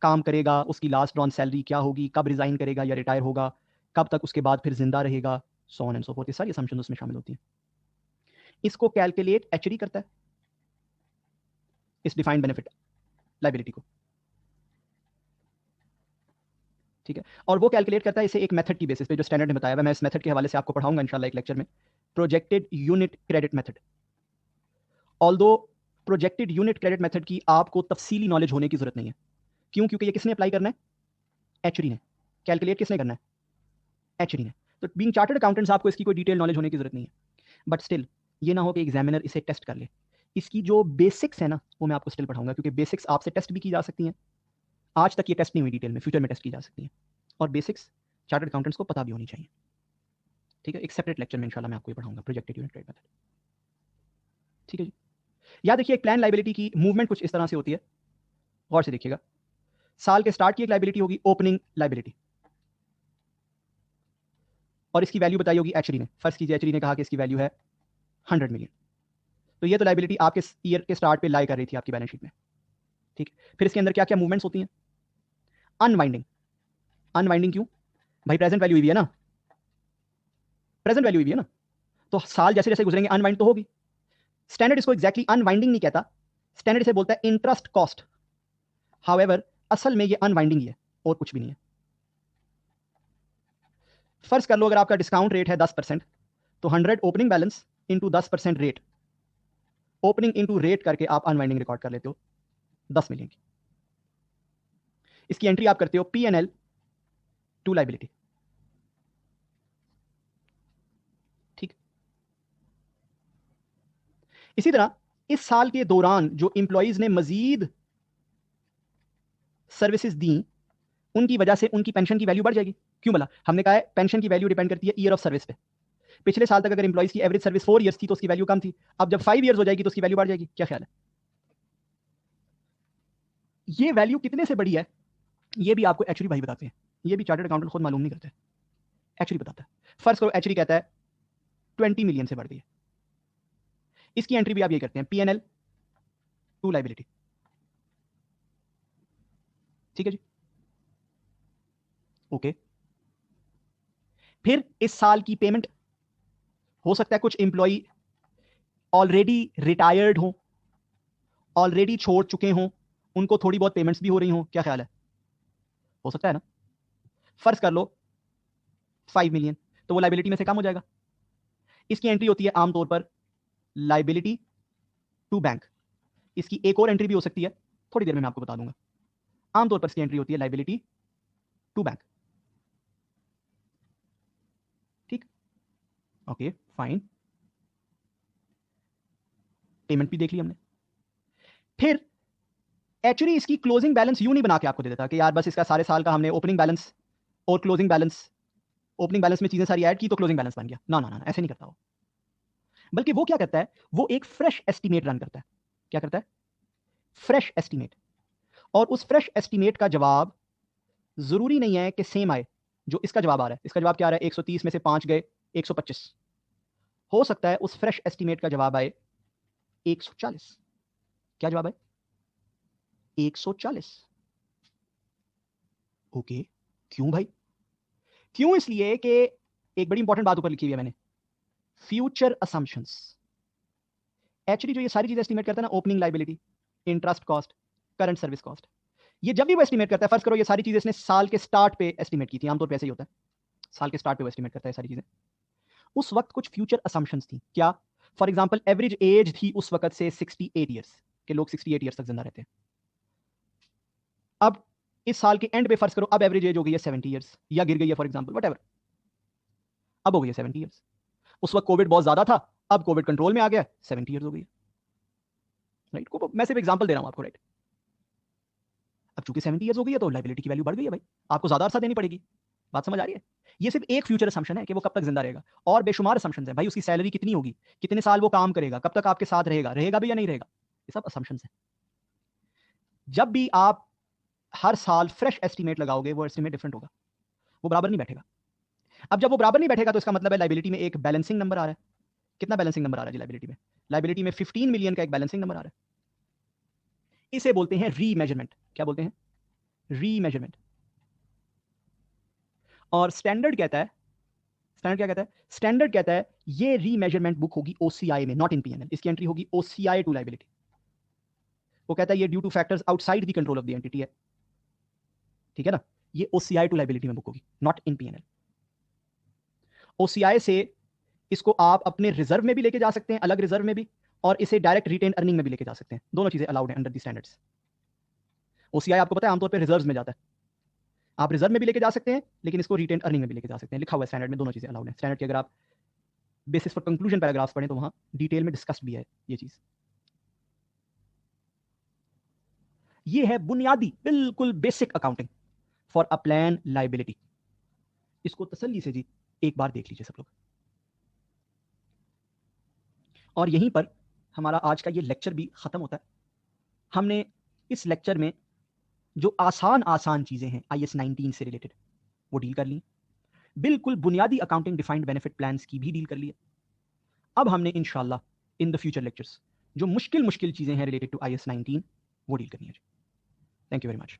काम करेगा, उसकी लास्ट ड्रॉन सैलरी क्या होगी, कब रिजाइन करेगा या रिटायर होगा, कब तक उसके बाद फिर जिंदा रहेगा, so on and so fourth. ये सारी असम्पशंस उसमें शामिल होती हैं। इसको कैलकुलेट एचडी करता है, इस डिफाइंड बेनिफिट लाइबिलिटी को, ठीक है। और वो कैलकुलेट करता है इसे एक मेथड की बेसिस पे जो स्टैंडर्ड ने बताया हुआ, मैं इस मेथड के हवाले से आपको पढ़ाऊंगा इंशाल्लाह एक लेक्चर में, projected unit credit method. Although projected unit credit method की आपको तफसीली नॉलेज होने की जरूरत नहीं है। क्यों? क्योंकि ये किसने अप्लाई करना है? एचडी ने। कैलकुलेट किसने करना है? एचडी ने। तो बीइंग चार्टर्ड अकाउंटेंट्स आपको इसकी कोई डिटेल नॉलेज होने की जरूरत नहीं है, बट स्टिल ये ना हो कि एग्जामिनर इसे टेस्ट कर ले। इसकी जो बेसिक्स है ना वो मैं आपको स्टिल पढ़ाऊंगा, क्योंकि बेसिक्स आपसे टेस्ट भी की जा सकती हैं, आज तक ये टेस्ट नहीं हुई डिटेल में, फ्यूचर में टेस्ट की जा सकती हैं, और बेसिक्स चार्टर्ड अकाउंटेंट्स को पता भी होनी चाहिए, ठीक है। एक सेपरेट लेक्चर में इंशाल्लाह मैं आपको ये पढ़ाऊंगा प्रोजेक्टेड यूनिट क्रेडिट मेथड, ठीक है जी। याद रखिए एक प्लान लाइबिलिटी की मूवमेंट कुछ इस तरह से होती है, गौर से देखिएगा। साल के स्टार्ट की एक लाइबिलिटी होगी ओपनिंग लाइबिलिटी, और इसकी वैल्यू बताई होगी एचडी ने। फर्स्ट कीजिए एचडी ने कहा कि इसकी वैल्यू है 100 मिलियन। तो ये तो लाइबिलिटी आपके ईयर के स्टार्ट पे लाई कर रही थी आपकी बैलेंस शीट में, ठीक। फिर इसके अंदर क्या क्या मूवमेंट्स होती हैं? अनवाइंडिंग। अनवाइंडिंग क्यों भाई? प्रेजेंट वैल्यू हुई है ना, प्रेजेंट वैल्यू हुई है ना, तो साल जैसे जैसे गुजरेंगे अनवाइंड तो होगी। स्टैंडर्ड इसको एग्जैक्टली अनवाइंडिंग नहीं कहता, स्टैंडर्ड इसे बोलता है इंटरेस्ट कॉस्ट। हाउएवर असल में ये अनवाइंडिंग ही है और कुछ भी नहीं है। फर्ज कर लो अगर आपका डिस्काउंट रेट है 10%, तो 100 opening balance into 10% rate, opening into rate करके आप अनवाइंडिंग रिकॉर्ड कर लेते हो 10 मिलियन की। इसकी एंट्री आप करते हो P&L टू लाइबिलिटी, ठीक। इसी तरह इस साल के दौरान जो इंप्लॉइज ने मजीद सर्विसेज दी, उनकी वजह से उनकी पेंशन की वैल्यू बढ़ जाएगी। क्यों बोला? हमने कहा है पेंशन की वैल्यू डिपेंड करती है ईयर ऑफ सर्विस पे। पिछले साल तक अगर इंप्लॉइज की एवरेज सर्विस 4 ईयर्स थी तो उसकी वैल्यू कम थी, अब जब 5 ईयर्स हो जाएगी तो उसकी वैल्यू बढ़ जाएगी। क्या ख्याल है? ये वैल्यू कितने से बढ़ी है ये भी आपको एक्चुअली भाई बताते हैं, ये भी चार्टर्ड अकाउंटेंट खुद मालूम नहीं करते, एक्चुअली बताता है। फर्स्ट करो एक्चुअली कहता है 20 मिलियन से बढ़ गई है। इसकी एंट्री भी आप ये करते हैं P&L टू लाइबिलिटी, ठीक है जी, ओके। फिर इस साल की पेमेंट, हो सकता है कुछ इंप्लॉई ऑलरेडी रिटायर्ड हो, ऑलरेडी छोड़ चुके हों, उनको थोड़ी बहुत पेमेंट्स भी हो रही हों। क्या ख्याल है? हो सकता है ना। फर्ज कर लो 5 मिलियन, तो वो लाइबिलिटी में से कम हो जाएगा। इसकी एंट्री होती है आमतौर पर लाइबिलिटी टू बैंक। इसकी एक और एंट्री भी हो सकती है, थोड़ी देर में मैं आपको बता दूंगा। आमतौर पर इसकी एंट्री होती है लाइबिलिटी टू बैंक, ठीक, ओके फाइन। पेमेंट भी देख ली हमने। फिर एक्चुअली इसकी क्लोजिंग बैलेंस यूं नहीं बना के आपको दे देता कि यार बस इसका सारे साल का हमने ओपनिंग बैलेंस और क्लोजिंग बैलेंस, ओपनिंग बैलेंस में चीजें सारी ऐड की तो क्लोजिंग बैलेंस बन गया। ना ना ना, ऐसे नहीं करता वो। बल्कि वो क्या करता है, वो एक फ्रेश एस्टीमेट रन करता है। क्या करता है? Fresh estimate. और उस फ्रेश एस्टीमेट का जवाब जरूरी नहीं है कि सेम आए जो इसका जवाब आ रहा है। इसका जवाब क्या आ रहा है? 130 में से 5 गए 125। हो सकता है उस फ्रेश एस्टीमेट का जवाब आए 140। क्या जवाब है? 140। ओके, क्यों भाई? क्यों? इसलिए कि एक बड़ी इंपॉर्टेंट बात ऊपर लिखी हुई है मैंने, फ्यूचर असम्पशंस। एक्चुअली जो ये सारी चीजें एस्टीमेट करता है ना, opening liability, interest cost, current service cost, ये जब भी वो एस्टीमेट करता है, फर्ज करो ये सारी चीजें इसने साल के स्टार्ट पे एस्टीमेट की थी, आमतौर पे ऐसे ही होता है, साल के स्टार्ट पे वो एस्टीमेट करता है सारी चीजें। उस वक्त कुछ फ्यूचर असम्पशंस थी। क्या? फॉर एग्जांपल एवरेज एज थी उस वक्त से 68 ईयर्स, के लोग 68 ईयर्स तक जिंदा रहते हैं। अब इस साल के एंड पे फर्ज करो अब एवरेज एज हो गई है 70 ईयर्स, या गिर गई है फॉर एग्जांपल, वट अब हो गई है 70 ईयर्स। उस वक्त कोविड बहुत ज्यादा था, अब कोविड कंट्रोल में आ गया, 70 ईयर्स हो गई, राइट। मैं सिर्फ एग्जांपल दे रहा हूं आपको, राइट। अब चूंकि 70 ईयर्स हो गई है तो लाइबिलिटी की वैल्यू बढ़ गई है भाई, आपको ज्यादा अरसा देनी पड़ेगी। बात समझ आ रही है? ये सिर्फ एक फ्यूचर असम्पशन है कि वो कब तक जिंदा रहेगा, और बेशुमार असम्पशंस है भाई। उसकी सैलरी कितनी होगी, कितने साल वो काम करेगा, कब तक आपके साथ रहेगा, रहेगा भी या नहीं रहेगा, ये सब असम्पशंस है। जब भी आप हर साल फ्रेश एस्टीमेट लगाओगे, वो एस्टीमेट डिफरेंट होगा, वो बराबर नहीं बैठेगा। अब जब वो बराबर नहीं बैठेगा तो इसका मतलब है लाइबिलिटी में एक बैलेंसिंग नंबर आ रहा है। कितना बैलेंसिंग नंबर आ रहा है जी लाइबिलिटी में? लाइबिलिटी में 15 मिलियन का एक बैलेंसिंग नंबर आ रहा है। इसे बोलते हैं रीमेजरमेंट। क्या बोलते हैं? रीमेजरमेंट। और स्टैंडर्ड कहता है, स्टैंडर्ड क्या कहता है? स्टैंडर्ड कहता है ये रीमेजरमेंट बुक होगी ओसीआई में, नॉट इन पीएनएल। इसकी एंट्री होगी ओसीआई टू लाइबिलिटी। वो कहता है ये due two factors outside the control of the entity है, ठीक है ना। ये ओसीआई टू लाइबिलिटी में बुक होगी, नॉट इन पीएनएल। ओसीआई से इसको आप अपने रिजर्व में भी लेके जा सकते हैं, अलग रिजर्व में भी, और इसे डायरेक्ट रिटेन अर्निंग में भी लेके जा सकते हैं। दोनों चीजें अलाउड है अंडर द स्टैंडर्ड्स। ओसीआई आपको पता है आमतौर पर रिजर्व में जाता है, आप रिजर्व में भी लेके जा सकते हैं, लेकिन इसको रिटेन अर्निंग में भी लेके जा सकते हैं। लिखा हुआ है स्टैंडर्ड में, दोनों चीजें अलाउड है। स्टैंडर्ड की अगर आप बेसिस फॉर कंक्लूजन पैराग्राफ पढ़ें तो वहां डिटेल में डिस्कस भी है ये चीज। ये है बुनियादी, बिल्कुल basic accounting for a plan liability. इसको तसल्ली से जी एक बार देख लीजिए सब लोग। और यहीं पर हमारा आज का ये लेक्चर भी खत्म होता है। हमने इस लेक्चर में जो आसान आसान चीजें हैं IAS 19 से रिलेटेड वो डील कर ली, बिल्कुल बुनियादी अकाउंटिंग डिफाइंड बेनिफिट प्लान्स की भी डील कर ली है। अब हमने इंशाल्लाह इन द फ्यूचर लेक्चर्स जो मुश्किल चीज़ें हैं रिलेटेड टू IS 19 वो डील करनी है जी। Thank you very much.